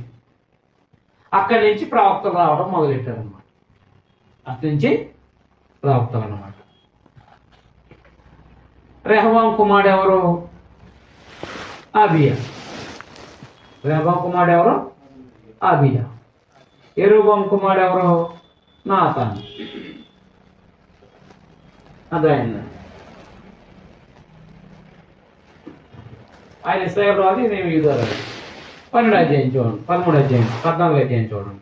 అక్కడి నుంచి ప్రవక్తలు రావడం మొదలెట్టారు అనమాట. అక్కడి నుంచి ప్రవక్తలు అనమాట. రెహబాం కుమారుడు ఎవరు? అబియా. రెహబాం కుమారుడు ఎవరు? అబియా. యెరోబాము కుమారుడు ఎవరు? నాతాను. అర్థమైంది. ఆయన ఇశ్రాయేలు రాజు, నేను యూదా రాజు. 12వ అధ్యాయం చూడండి, 13వ అధ్యాయం, 14వ అధ్యాయం చూడండి.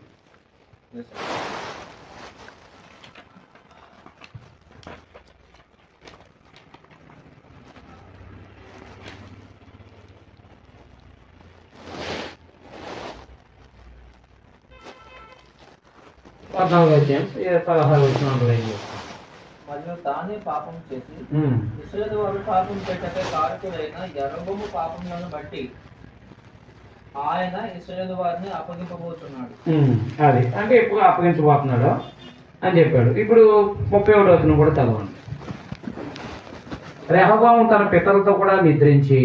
మరియు తానే పాపం చేసి ఇశ్రాయేలు వారు పాపం పెట్టకే కారకుడైన యెరోబోము పాపములను బట్టి ఆయన ఇశ్రాయేలు వారిని అప్పగింపబోతున్నాడు. అది అంటే ఎప్పుడు అప్పగించబోతున్నాడు అని చెప్పాడు. ఇప్పుడు 31వ వచనం కూడా చదవండి. రెహబాము తన పితరులతో కూడా నిద్రించి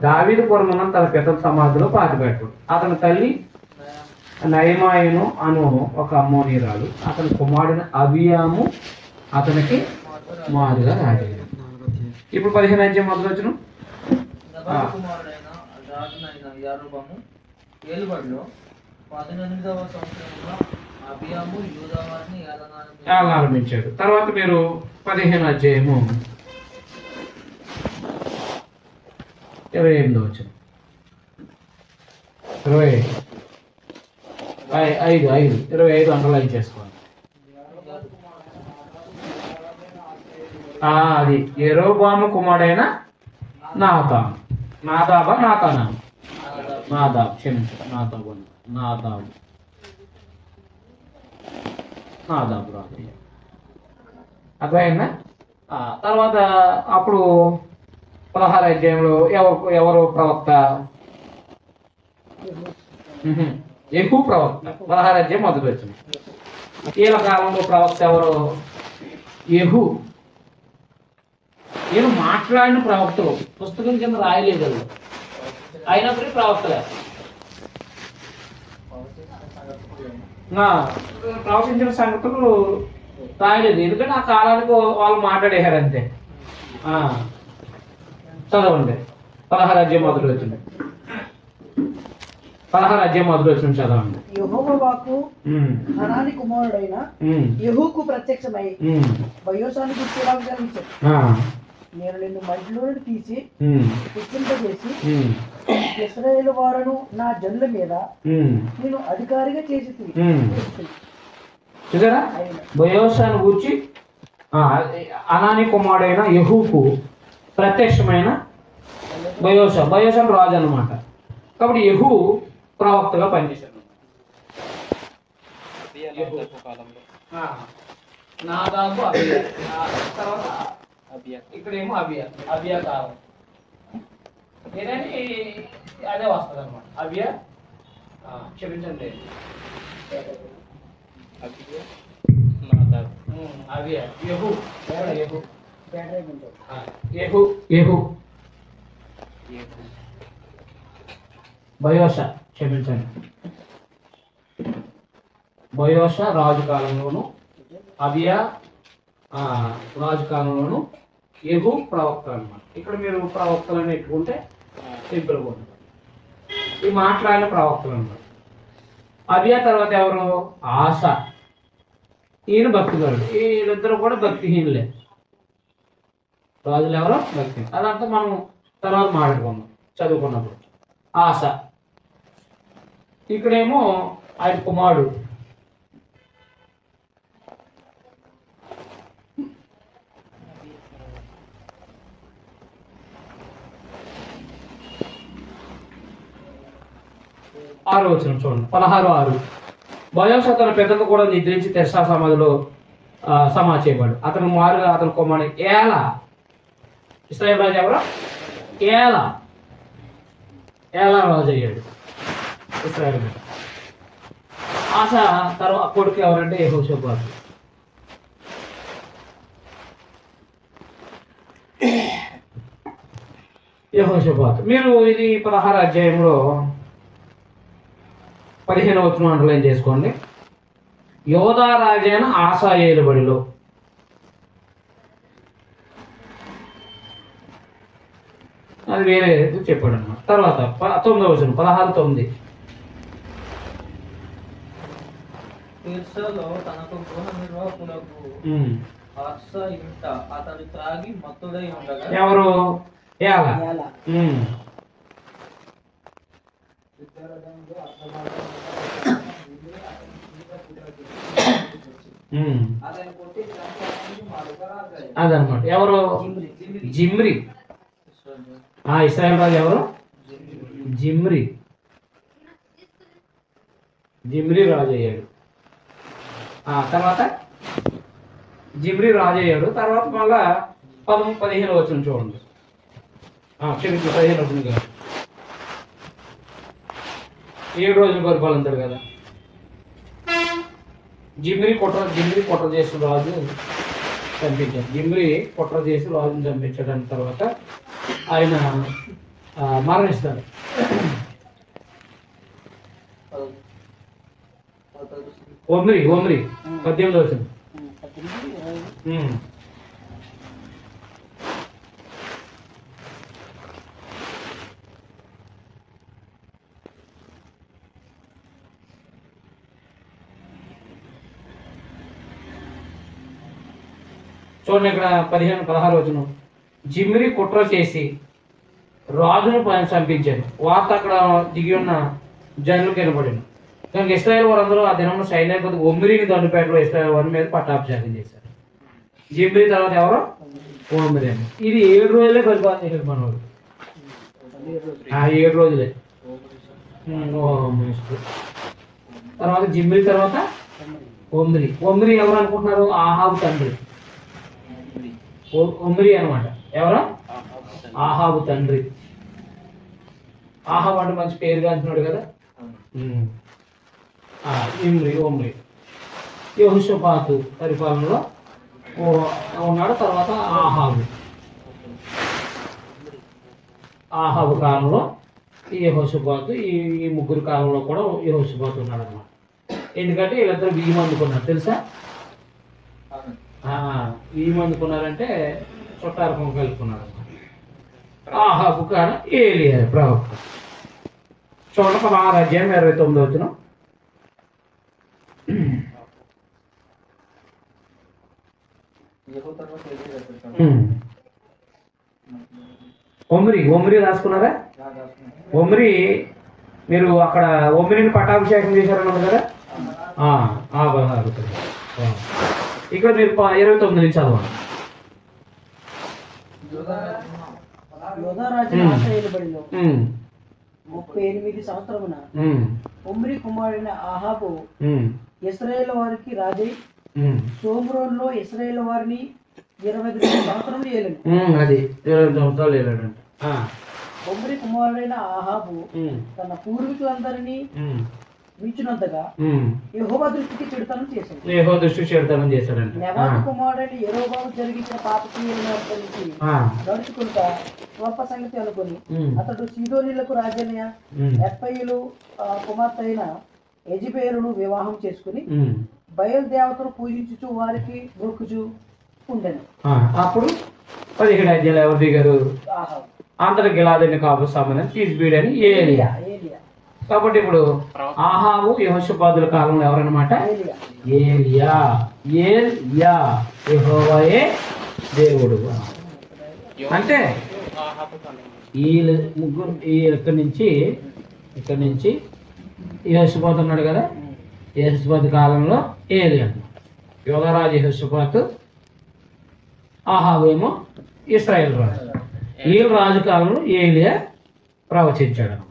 దావీదు పురమున తన పితరుల సమాధిలో పాతిపెట్టాడు. అతని తల్లి నయమాయును అను ఒక అమ్మోనీరాలు. అతని కుమారుడు అబియాము అతనికి మాదిగా రాజయ్యాడు. ఇప్పుడు 15వ అధ్యాయం మొదలు వచ్చిన కుమారుడైన రాజునైన యెరోబోము ఏలుబడిలో 18వ సంవత్సరంలో అబియాము యూదా వారిని ఆరంభించాడు. తర్వాత మీరు 15వ అధ్యాయము 28వ వచనం 25 అండర్లైన్ చేసుకోండి. అది యెరోబాము కుమారుడైన నాతాను. నాదాబా నాతానా? నాదాబ్, క్షమించండి, నాదాబు రాజు. అర్థమైందా? తర్వాత అప్పుడు 16వ అధ్యాయంలో ఎవరు ప్రవక్త? యెహూ ప్రవక్త. 16వ అధ్యాయం మొదలు వచ్చింది. ఈయన కాలంలో ప్రవక్త ఎవరు? యెహూ. ఈయన మాట్లాడిన ప్రవక్తలు, పుస్తకం కింద రాయలేదు అది, అయినప్పటికీ ప్రవక్తలే. ప్రవచించిన సంగతులు రాయలేదు, ఎందుకంటే ఆ కాలానికి వాళ్ళు మాట్లాడేశారు అంతే. చదవండి 16వ అధ్యాయం మొదలు వచ్చింది. 16వ అధ్యాయం మొదలు వచ్చింది చదవండి. యెహోవా వాక్కు హనాని కుమారుడైన యెహూకు ప్రత్యక్షమై బయోసాను గురించి ఇలా విచారించాడు. నేను నిన్ను మంటిలో నుండి తీసి పుట్టింపజేసి ఇశ్రాయేలు వారును నా జనుల మీద నేను అధికారిగా చేసి చూసారా? బయోసాను గూర్చి అనాని కుమారుడైన యెహూకు ప్రత్యక్షమైన బయోసాను రాజు అన్నమాట. కాబట్టి యెహూ ప్రవక్తగా పనిచేశాడు. నాదాబు అబియా, తర్వాత ఇక్కడేమో అబియా కాలం ఏదని అదే వస్తుంది అనమాట. అబియా, క్షమించండి, అబియా, యెహూ, బయోషా, క్షమించండి, బయోషా రాజు కాలంలోను, అబియా రాజు కాలంలోను, యెహూ ప్రవక్త అన్నమాట. ఇక్కడ మీరు ప్రవక్తలను ఎట్టుకుంటే సింపుల్గా ఉంటుంది. ఈ మాట్లాడిన ప్రవక్తలు అన్నమాట. అబియా తర్వాత ఎవరు? ఆస. ఈయన భక్తిపరుడు. వీళ్ళిద్దరు కూడా భక్తిహీనులే. రాజులు ఎవరో భక్తి. అదంతా మనం తర్వాత మాట్లాడుకున్నాం చదువుకున్నప్పుడు. ఆస ఇక్కడేమో ఆయన కుమారుడు ఆరో వచనం చూడండి, 16:6. బయోషా తన పెద్దలు కూడా నిద్రించి తెర్సా సమాధిలో సమా చేయబడు. అతను మారుగా అతని కుమారుడు ఏలా. ఇశ్రాయేలు రాజు ఎవరు? ఏలా రాజు అయ్యాడు ఇశ్రాయేలు. ఆస తర్వాత కొడుకు ఎవరంటే యెహోషాపాతు. మీరు ఇది 16వ అధ్యాయంలో 15వ వచనం అండర్లైన్ చేసుకోండి. యోధా రాజైన ఆసా ఏలుబడిలో అది వేరే చెప్పాడు అన్నమాట. తర్వాత 9వ వచనం 16:9. తిర్సాలో తనకు గృహ నిర్వాహకులకు అర్స ఇంట అతడు త్రాగి మత్తుడై ఉండగా ఎవరు? ఏల. ఎలా అతను కొట్టి చంపడానికి మరొక రాజు అయ్యాడు. అదనమాట. ఎవరు? జిమ్రి. ఇశ్రాయేల్ రాజు ఎవరు? జిమ్రి. జిమ్రి రాజు అయ్యాడు. తర్వాత జిమ్రి రాజు అయ్యాడు. తర్వాత మళ్ళా 15 వచనం చూడండి. క్షమించు 15 వచనం కాదు, 7 రోజులు పరిపాలించాడు కదా. జిమ్రి కుట్ర చేసి రాజు చంపించాడు. జిమ్రి కుట్ర చేసి రాజుని చంపించడానికి తర్వాత ఆయన మరణిస్తాడు. ఒమ్రి 18 వచనం. చూడండి ఇక్కడ 16 వచనం. జిమ్రి కుట్ర చేసి రాజును చంపించాడు. వార్త అక్కడ దిగి ఉన్న జనులకు వినపడింది. కనుక ఇశ్రాయేల్ వారందరూ ఆ దినంలో సైన్యాధిపతి ఒమ్రిని దండుపేటలో ఇశ్రాయేల్ వారి మీద పట్టాభిషేకం చేశారు. జిమ్రి తర్వాత ఎవరు? ఒమ్రి అని. ఇది 7 రోజులే పరిపాలన చేశాడు మనవాడు. 7 రోజులే. తర్వాత జిమ్రి తర్వాత ఒమ్రి ఎవరు అనుకుంటున్నారు? ఆహాబు తండ్రి. ఒమ్రి అనమాట. ఎవరు? ఆహాబు తండ్రి. ఆహాబు అంటే మంచి పేరుగా అంటున్నాడు కదా. ఒమ్రి యెహోషాపాతు పరిపాలనలో ఉన్నాడు. తర్వాత ఆహాబు కాలంలో ఈ యెహోషాపాతు, ఈ ముగ్గురు కాలంలో కూడా యెహోషాపాతు ఉన్నాడు అనమాట. ఎందుకంటే వీళ్ళిద్దరు బియ్యం అందుకున్నారు తెలుసా? బియ్యం అందుకున్నారంటే చుట్టారకం కలుపుకున్నారు అనమాట. ఆహాబు కాడ ఏలియా ప్రవక్త. చూడండి 16 అధ్యాయం 29 వచనం. ఒమ్రి రాసుకున్నారా? ఒమ్రి మీరు అక్కడ ఒమ్రిని పట్టాభిషేకం చేశారన్నారు కదా. ఇక్కడ మీరు 29 నుంచి చదవండి. యోధా రాజు ఆశ్రయబడిలో 38 సంవత్సరమున ఒమ్రి కుమారుడైన ఆహాబు ఇశ్రాయేలు వారికి రాజై సోమ్రోన్లో ఇశ్రాయేలు వారిని 22 సంవత్సరములు ఏలాడు. అది 22 సంవత్సరాలు ఏలాడంట. ఒమ్రి కుమారుడైన ఆహాబు తన పూర్వీకులందరినీ మించినంతగా యెహోవా దృష్టికి చెడుతనం చేశాడు. నెబాతు కుమారుడైన యెరోబాము జరిగించిన పాపక్రియలను అనుసరించి నడుచుకుంటా స్వల్ప సంగతి అనుకుని అతడు సీదోనీలకు రాజైన ఎత్పయిలు కుమార్తె అయిన యెజబెలును వివాహం చేసుకుని బయలు దేవతను పూజించుచు వారికి మొక్కుచు ఉండెను. అప్పుడు 17 అధ్యాయులు ఎవరు దిగారు? అంతటి గిలాదని కాబు సామాన్యం తీసిబీడని ఏలియా. కాబట్టి ఇప్పుడు ఆహాబు యెహోషాపాతుల కాలంలో ఎవరన్నమాట? ఏలియా. యెహోవాయే దేవుడు అంటే వీళ్ళు ముగ్గురు. ఇక్కడి నుంచి యెహోషాపాతు ఉన్నాడు కదా. యెహోషాపాతు కాలంలో ఏలియా, యోధరాజు యెహోషాపాతు, ఆహాబు ఏమో ఇశ్రాయేల్ రాజు. ఈ రాజు కాలంలో ఏలియా ప్రవచించాడు అనమాట.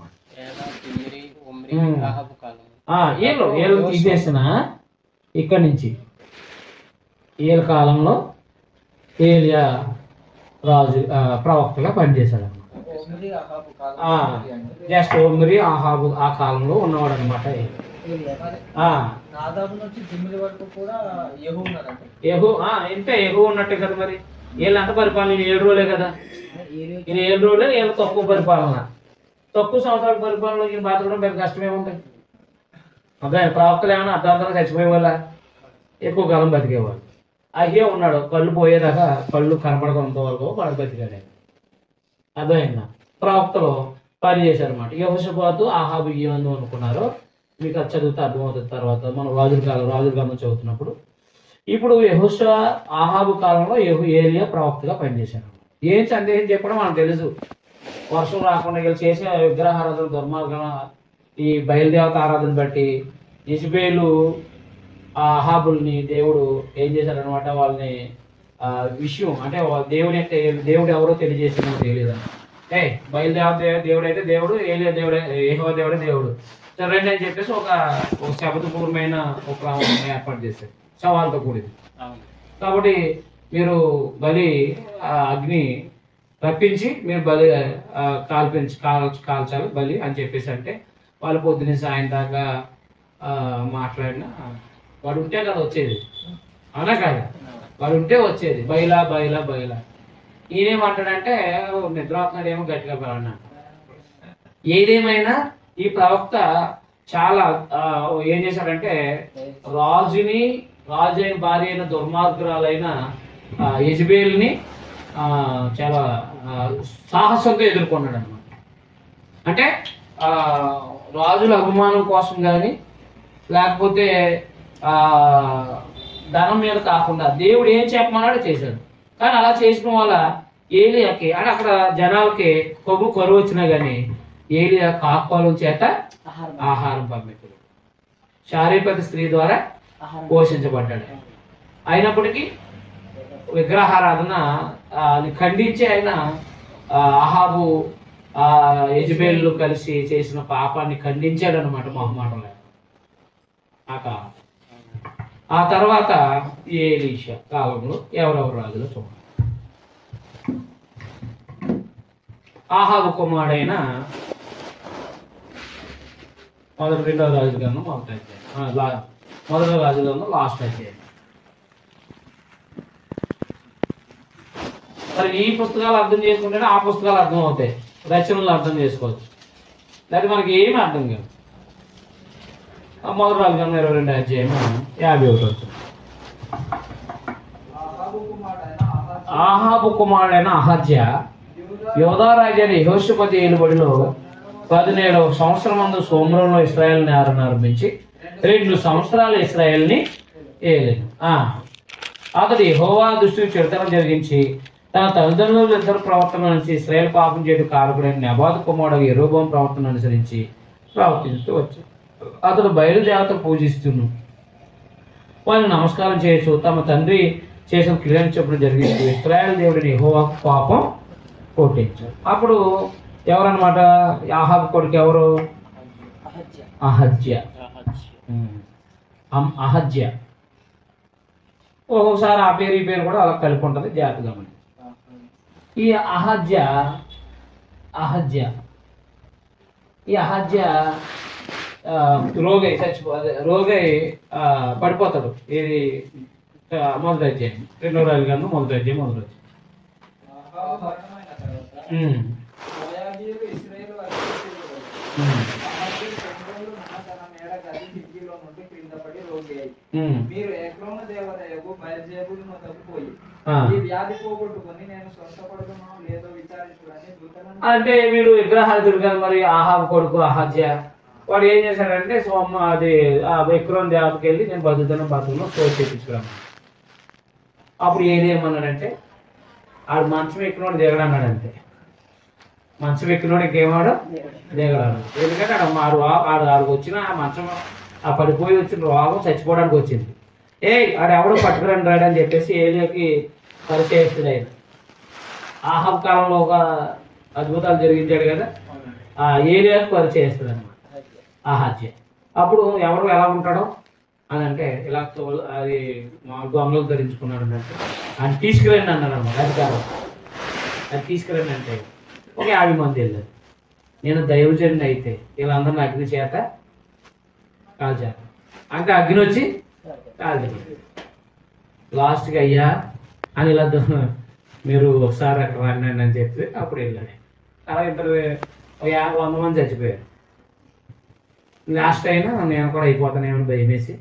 ఏళ్ళు తీసేసిన ఇక్కడి నుంచి ఏళ్ళ కాలంలో ఏలియా రాజు ప్రవక్తగా పనిచేశాడు అనమాట. జస్ట్ ఒమ్రి ఆహాబు ఆ కాలంలో ఉన్నవాడు అనమాట. ఇంతే యెహూ ఉన్నట్టే కదా. మరి వీళ్ళు అంత పరిపాలన 7 రోజులే కదా. ఈయన 7 రోజులే, వీళ్ళు తక్కువ పరిపాలన. తక్కువ సంవత్సరాల పరిపాలనలో ఈయన బతకడం పెద్ద కష్టమేముంది. అదే ప్రవక్తలు ఏమైనా అర్ధాంతరం చచ్చిపోయే వాళ్ళ ఎక్కువ కాలం బతికేవాళ్ళు. అయ్యే ఉన్నాడు కళ్ళు పోయేదాకా, కళ్ళు కనపడకంత వరకు వాడు బతికాడు. అర్థమైందా? ప్రవక్తలు పనిచేశారు అనమాట. యెహోషాపాతు ఆహాబు ఏమని అనుకున్నారో మీకు అది చదివితే అర్థమవుతుంది. తర్వాత మనం రాజుల గ్రంథం చదువుతున్నప్పుడు ఇప్పుడు యెహోషువ ఆహాబు కాలంలో ఏలియా ప్రవక్తగా పనిచేశారు. ఏం సందేహం చెప్పడం మనకు తెలుసు. వర్షం రాకుండా వీళ్ళు చేసే విగ్రహారాధన దుర్మార్గం, ఈ బయలుదేవత ఆరాధన బట్టి యెజబేలు ఆహాబుల్ని దేవుడు ఏం చేశారనమాట, వాళ్ళని విషయం అంటే దేవుడు ఎవరో తెలియజేసిందో తెలియదు. బయలుదేవత దేవుడు అయితే దేవుడు, ఏలియా దేవుడే, యెహోవా దేవుడే దేవుడు రండి అని చెప్పేసి ఒక శబ్దపూర్వమైన ఒక ఏర్పాటు చేశారు, సవాల్తో కూడింది. కాబట్టి మీరు బలి అగ్ని రప్పించి మీరు బలి కాల్చాలి బలి అని చెప్పేసి అంటే వాళ్ళు పొద్దున్న సాయం దాకా మాట్లాడినా వాడు ఉంటే కదా వచ్చేది, అవునా కాదా? వాడు ఉంటే వచ్చేది. బయలా బయలా బయలా. ఈయనేమంటాడంటే నిద్రాత్మడేమో గట్టిగా అన్నాడు. ఏదేమైనా ఈ ప్రవక్త చాలా ఏం చేశాడంటే రాజు అయిన భార్య అయిన దుర్మార్గురాలైన యెజబేలుని చాలా సాహసంతో ఎదుర్కొన్నాడు అనమాట. అంటే రాజుల అభిమానం కోసం కానీ లేకపోతే ధనం మీద కాకుండా దేవుడు ఏం చెప్పమన్నాడో చేశాడు. కానీ అలా చేయడం వల్ల ఏలియాకి అంటే అక్కడ జనాలకి కరువు వచ్చినా కానీ ఏలియా కాపాలం చేత ఆహారం పంపించాడు. శారీరక స్త్రీ ద్వారా పోషించబడ్డాడు. అయినప్పటికీ విగ్రహారాధన ఖండించి ఆయన అహాబు యెజబేలు కలిసి చేసిన పాపాన్ని ఖండించాడు అనమాట మొహమాటం. ఆ తర్వాత ఎలీషా కాలంలో ఎవరెవరు రాజులో చూడండి. ఆహాబు కుమారుడైన రెండవ రాజు గ్రంథం మొదటి రాజు గ్రంథం లాస్ట్ అధ్యాయం. మరి ఈ పుస్తకాలు అర్థం చేసుకుంటేనే ఆ పుస్తకాలు అర్థం అవుతాయి, రచనలు అర్థం చేసుకోవచ్చు. దానికి మనకి ఏమి అర్థం కాదు. మొదటి రాజు గ్రంథం 22 అధ్యాయం 51 వచ్చింది. ఆహాబు కుమారుడైన అహజ్యా యోధారాజైన యెహోషాపాతు ఏలుబడిలో 17వ సంవత్సరం మందు సోమ్రోనులో ఇశ్రాయేలుని ఆరంభించి 2 సంవత్సరాలు ఇశ్రాయేలుని ఏలేను. అతడు యెహోవా దృష్టికి చెడుతనం జరిగించి తన తల్లిదండ్రులు ఇద్దరు ప్రవర్తన అనుసరించి ఇశ్రాయేలు పాపం చేయడం కారకుడైన నెబాతు కుమారుడు యెరోబోము ప్రవర్తన అనుసరించి ప్రవర్తిస్తూ వచ్చాడు. అతడు బయలుదేవత పూజిస్తును వారిని నమస్కారం చేయొచ్చు, తమ తండ్రి చేసిన క్రియను చొప్పున జరిగిస్తూ ఇశ్రాయేలు దేవుడిని యెహోవాకు పాపం కొట్టించారు. అప్పుడు ఎవరన్నమాట? ఆహాబు కొడుకు ఎవరు? అహజ్యా. ఒక్కొక్కసారి ఆ పేరు ఈ పేరు కూడా అలా కలిపి ఉంటుంది, జాగ్రత్తగా. ఈ అహజ్యా రోగై పడిపోతాడు. ఇది మొదటి అధ్యాయం, 2వ రాజు గ్రంథం మొదటి అధ్యాయం. మీరు ఎక్రోను దేవతయగు బయల్జెబూలును తప్పిపోయి ఈ వ్యాధి పోగొట్టుకొని నేను స్వస్థపడుతున్నానో లేదో విచారించుడని దూతలను. అంటే వీడు విగ్రహాలు కదా. మరి ఆహాబు కొడుకు అహజ్యా వాడు ఏం చేశాడంటే అది ఎక్రోన్ దేవతకి వెళ్ళి నేను బతుకులో స్టోర్ చేయించుకున్నాను. అప్పుడు ఏదేమన్నాడంటే ఆడు మంచం ఎక్కినోడు దిగడు అన్నాడంతే. మంచం ఎక్కినోడు ఇంకేమాడు దిగడాడు. ఎందుకంటే ఆడికి వచ్చిన ఆ మంచం పడిపోయి వచ్చిన రోగం చచ్చిపోవడానికి వచ్చింది. ఆడెవడో పట్టుకురండి రాడు అని చెప్పేసి ఏలియాకి పరిచయిస్తుంది. ఆయన ఆహాబు కాలంలో ఒక అద్భుతాలు జరిగించాడు కదా, ఆ ఏలియాకి పరిచయిస్తుంది అనమాట అహజ్యా. అప్పుడు ఎవరు ఎలా ఉంటాడో అని అంటే ఇలా అది మా గొంగలు ధరించుకున్నాడు అంటే ఆయన తీసుకురండి అన్నాడు అనమాట అధికారం. అది తీసుకురండి అంటే ఒక 50 మంది వెళ్ళారు. నేను దైవజనుని అయితే వీళ్ళందరినీ అగ్ని చేత కాల్చారు అంటే అగ్ని వచ్చి కాల్చారు. లాస్ట్కి అయ్యా అని ఇలా మీరు ఒకసారి అక్కడ రండి అని చెప్పి అప్పుడు వెళ్ళాడు. అలా ఇద్దరు 50-100 మంది చచ్చిపోయారు. లాస్ట్ అయినా నేను కూడా అయిపోతానేమని భయం వేసి,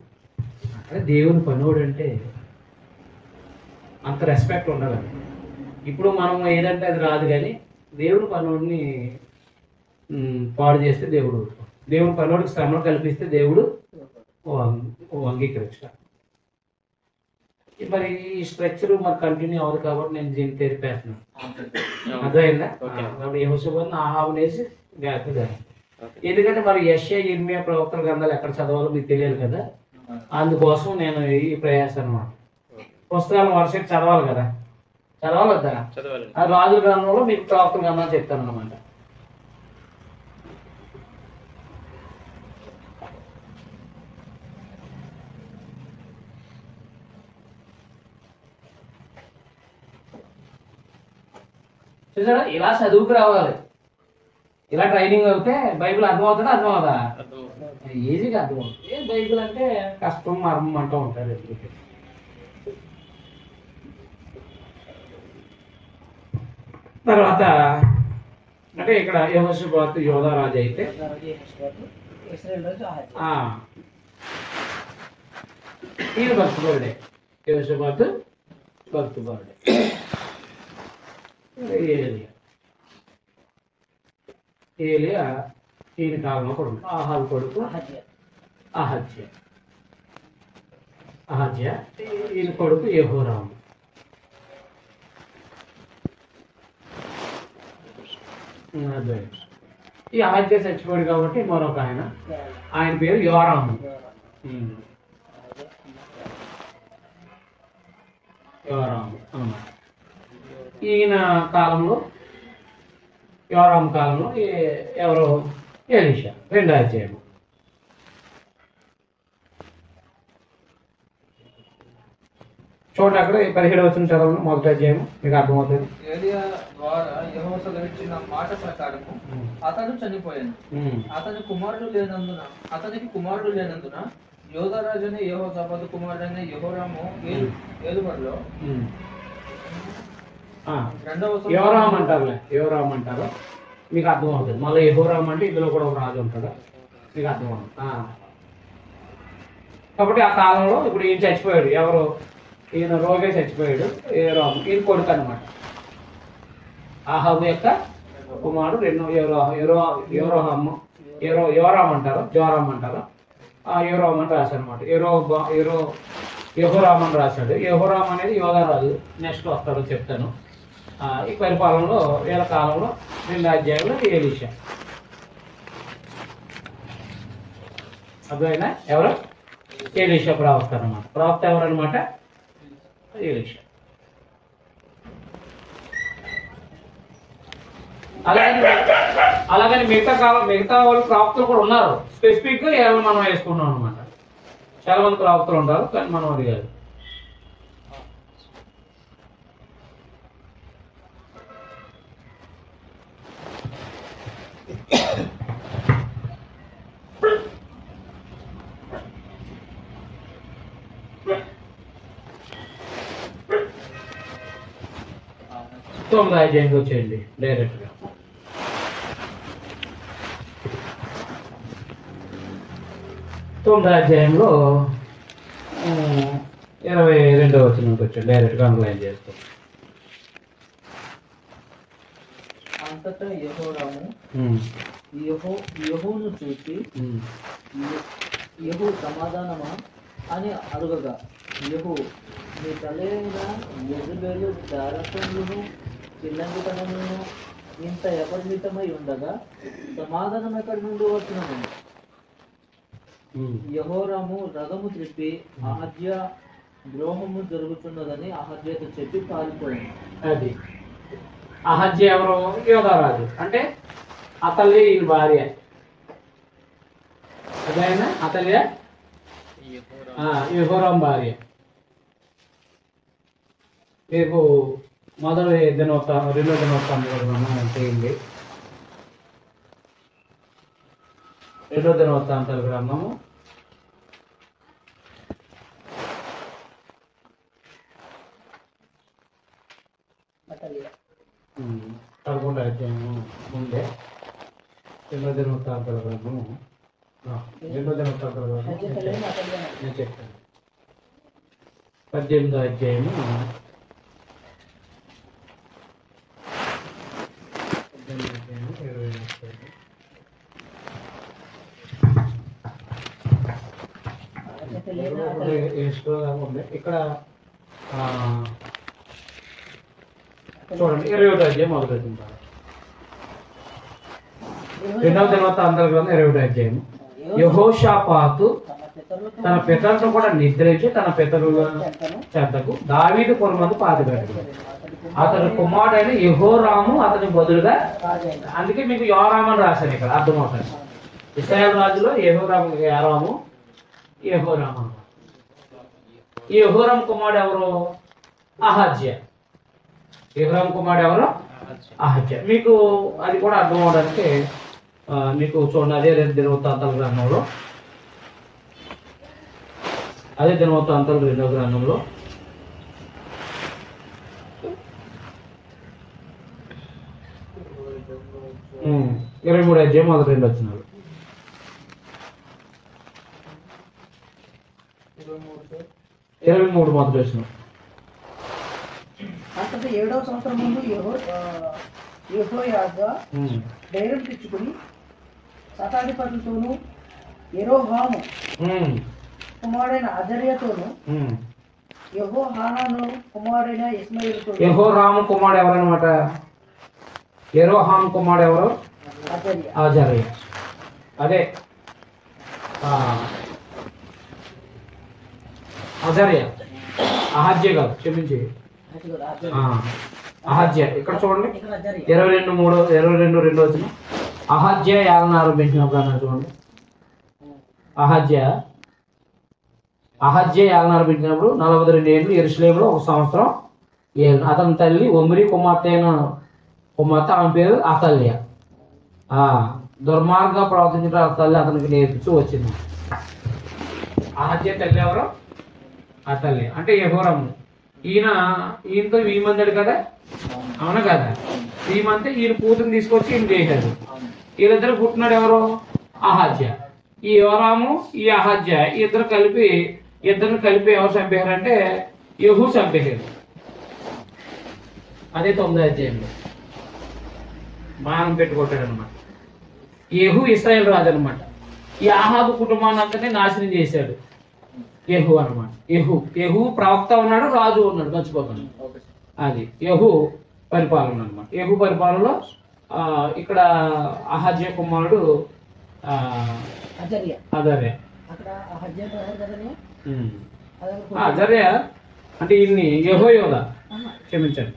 అక్కడ దేవుని పనుడు అంటే అంత రెస్పెక్ట్ ఉండాలండి. ఇప్పుడు మనం ఏదంటే అది రాదు, కానీ దేవుడు పనోడిని పాడు చేస్తే దేవుడు ఊరుకోడు. దేవుడు పనోడికి శ్రమను కల్పిస్తే దేవుడు అంగీకరించాడు. మరి ఈ స్ట్రక్చర్ మరి కంటిన్యూ అవ్వదు కాబట్టి నేను దీన్ని తెరిపేస్తున్నాను. అర్థమైందా? కాబట్టి యెహోషాపాతును ఆహాబును వేసి జాగ్రత్తగా. ఎందుకంటే మరి యెషయా ఇర్మియా ప్రవక్తల గ్రంథాలు ఎక్కడ చదవాలో మీకు తెలియాలి కదా, అందుకోసం నేను ఈ ప్రయాసం అన్నమాట. పుస్తకాలు వరుసకి చదవాలి కదా, చదవాలి కదా. అది రాజుల గ్రంథంలో మీకు ప్రవక్తల గ్రంథాలు చెప్తాను అనమాట. చూసారా, ఇలా చదువుకు రావాలి, ఇలా ట్రైనింగ్ అవుతే బైబిల్ అర్థమవుతుందా? అర్థమవుదా? ఈజీగా అర్థమవుతుంది. ఏ బైబిల్ అంటే కష్టం మర్మం అంటూ ఉంటారు. తర్వాత అంటే ఇక్కడ యెహోషాపాతు యోధారాజు అయితే ఇశ్రాయేలు రాజు ఆహాజు. ఈయన భక్తుడే. యెహోషాపాతు భక్తుడే. ఏలియా ఈయన కాలంలో కొడుకు. ఆహాబు కొడుకు అహజ్య. ఈయన కొడుకు యెహోరాము. ఈ అహజ్య చచ్చిపోయాడు కాబట్టి మరొక ఆయన పేరు యోరాము. అన్నమాట. ఈయన కాలంలో యోరాము కాలంలో ఎవరో ఎలీషా. 2వ అధ్యాయం. చూడండి, అక్కడ 17వ వచనం చదవండి. 1వ అధ్యాయం మీకు అర్థమవుతుంది. ఏలియా ద్వారా యెహోవా సెలవిచ్చిన మాట ప్రకారము అతడు చనిపోయాను. అతనికి కుమారుడు లేనందున యోధారాజుని యెహోషాపాతు కుమారుడైన యెహోరాము ఏలుబడిలో యోరామ్ అంటారు. మీకు అర్థమవుతుంది. మళ్ళీ యెహోరామ్ అంటే ఇందులో కూడా ఒక రాజు ఉంటాడు. మీకు అర్థమవుతుంది. కాబట్టి ఆ కాలంలో ఇప్పుడు ఈయన చచ్చిపోయాడు. ఎవరు? ఈయన రోగే చచ్చిపోయాడు. యోరాము ఈయన కొడుకు అనమాట. ఆహాబు యొక్క కుమారుడు. యోరామ్ అంటారు, జోరామ్ అంటారు. యోరామ్ అని రాశాడు అనమాట. యెహోరామ్ అని రాశాడు. యెహోరామ్ అనేది యోధారాజు. నెక్స్ట్ వస్తాడో చెప్తాను. ఈ పరిపాలనలో వీళ్ళ కాలంలో 2వ అధ్యాయంలో ఎలీషా. అర్థమైనా? ఎవరు? ఎలీషా ప్రవక్త అనమాట. ప్రవక్త ఎవరనమాట? ఎలీషా. అలాగని మిగతా వాళ్ళు ప్రవక్తలు కూడా ఉన్నారు. స్పెసిఫిక్ గా ఎవరు మనం వేసుకున్నాం అనమాట. చాలా మంది ప్రవక్తలు ఉంటారు, కానీ మనం అది కాదు. తొమ్మిది అధ్యాయంకి వచ్చేయండి డైరెక్ట్ గా. తొమ్మిది అధ్యాయంలో 22వ వచనంకి వచ్చాడు. డైరెక్ట్ గా అండర్లైన్ చేస్తాం. అంతటా యెహోరాము యెహోను చూసి యెహూ సమాధానమా అని అడుగగా, యెహూ నీ తలైన యెజబెలు దారత్వములను చిల్లంగితనములను ఇంత అపరిమితమై ఉండగా సమాధానం ఎక్కడి నుండి వచ్చినము? యెహోరాము రథము త్రిప్పి అహజ్య ద్రోహము జరుగుతున్నదని అహజ్యతో చెప్పి పారిపోయాడు. అది అహజ్య ఎవరు? యోధారాజు. అంటే అతల్లి ఈ భార్య. అదేనా? అతల్య యెహోరాం భార్య. రేపు మొదటి దినోత్సవం 2వ దినోత్సవం చేయండి. 2వ దినోత్సవాంతాల గ్రంథము 11వ అధ్యాయము ముందే 2వ దినోత్సవాంతాల గ్రంథము 2వ దినోత్సవాంతాల గ్రంథము నేను చెప్తాను. 18వ అధ్యాయము లేదా ఉంది ఇక్కడ చూడండి 21వ అధ్యాయం మొదటి వచనం. రెండవ దినవృత్తాంతాల గ్రంథం 21వ అధ్యాయం. యెహోషాపాతు తన పితరులతో కూడా నిద్రించి తన పితరుల చెంతకు దావీదు పురమందు పాతిపెట్టాడు. అతని కుమారుడైన యెహోరాము అతని బదులుగా, అందుకే మీకు యోరాము అని రాశాను ఇక్కడ అర్థమవుతుంది. ఇశ్రాయేలు రాజులో యారాము యెహోరాము. ఈ యెహోరాము కుమారుడు ఎవరు? అహజ్యా. యెహోరాము కుమారుడు ఎవరు? అహజ్యా. మీకు అది కూడా అర్థం అవడానికి మీకు చూడండి, అదే దినవృత్తాంతాల గ్రంథంలో, అదే దినవృత్తాంతాల 2వ గ్రంథంలో 23వ అధ్యాయం మొదటి 2 వచనాలు. 23 మొదటి వచనం. అంతటా 7వ సంవత్సరం ముందు యెహోయాదా ధైర్యం తెచ్చుకుని శతాధిపతులతోనూ యెరోహాము కుమారుడైన అజర్యతోనూ యెహోహానాను కుమారుడైన ఇష్మాయేలుతో. యెహోరాము కుమారుడు ఎవరన్నమాట? యెరోహాము కుమారుడు ఎవరు? అజర్య. అదే అజర్య, అహజ్య కాదు, క్షమించి అహజ్య. ఇక్కడ చూడండి 22:2 వచ్చిన అహజ్య ఏలన ఆరంభించినప్పుడు అన్నారు చూడండి. అహజ్య ఏలన ఆరంభించినప్పుడు 42 ఏళ్ళు యెరూషలేములో 1 సంవత్సరం ఏళ్ళు. అతని తల్లి ఒమ్రి కుమార్తె, ఆమె పేరు అతల్య. దుర్మార్గ ప్రవర్తించిన తల్లి అతనికి నేర్పించి వచ్చింది. అహజ్య తల్లి ఎవరు? అతల్య. అంటే యెహోరాము. ఈయనతో ఈమందాడు కదా, అవునా కదా? ఈమంతే ఈయన కూతురు తీసుకొచ్చి ఈయన చేశాడు. వీళ్ళిద్దరు పుట్టినాడు ఎవరు? అహజ్య. ఈ యోరాము, ఈ అహజ్య ఇద్దరిని కలిపి ఎవరు చంపేశారంటే యెహూ చంపేశారు. అదే 9వ అధ్యాయంలో బాణం పెట్టుకొట్టాడు అనమాట. యెహూ ఇశ్రాయేలు రాజు అనమాట. ఈ ఆహాబు కుటుంబాన్ని అంతనే నాశనం చేశాడు యెహూ అనమాట. యెహూ ప్రవక్త ఉన్నాడు, రాజు ఉన్నాడు, మర్చిపోతాను. అది యెహూ పరిపాలన అనమాట. యెహూ పరిపాలనలో ఇక్కడ అహజ్య కుమారుడు అజర్య. అజర్య అంటే ఇన్ని యెహోయోదా, క్షమించండి.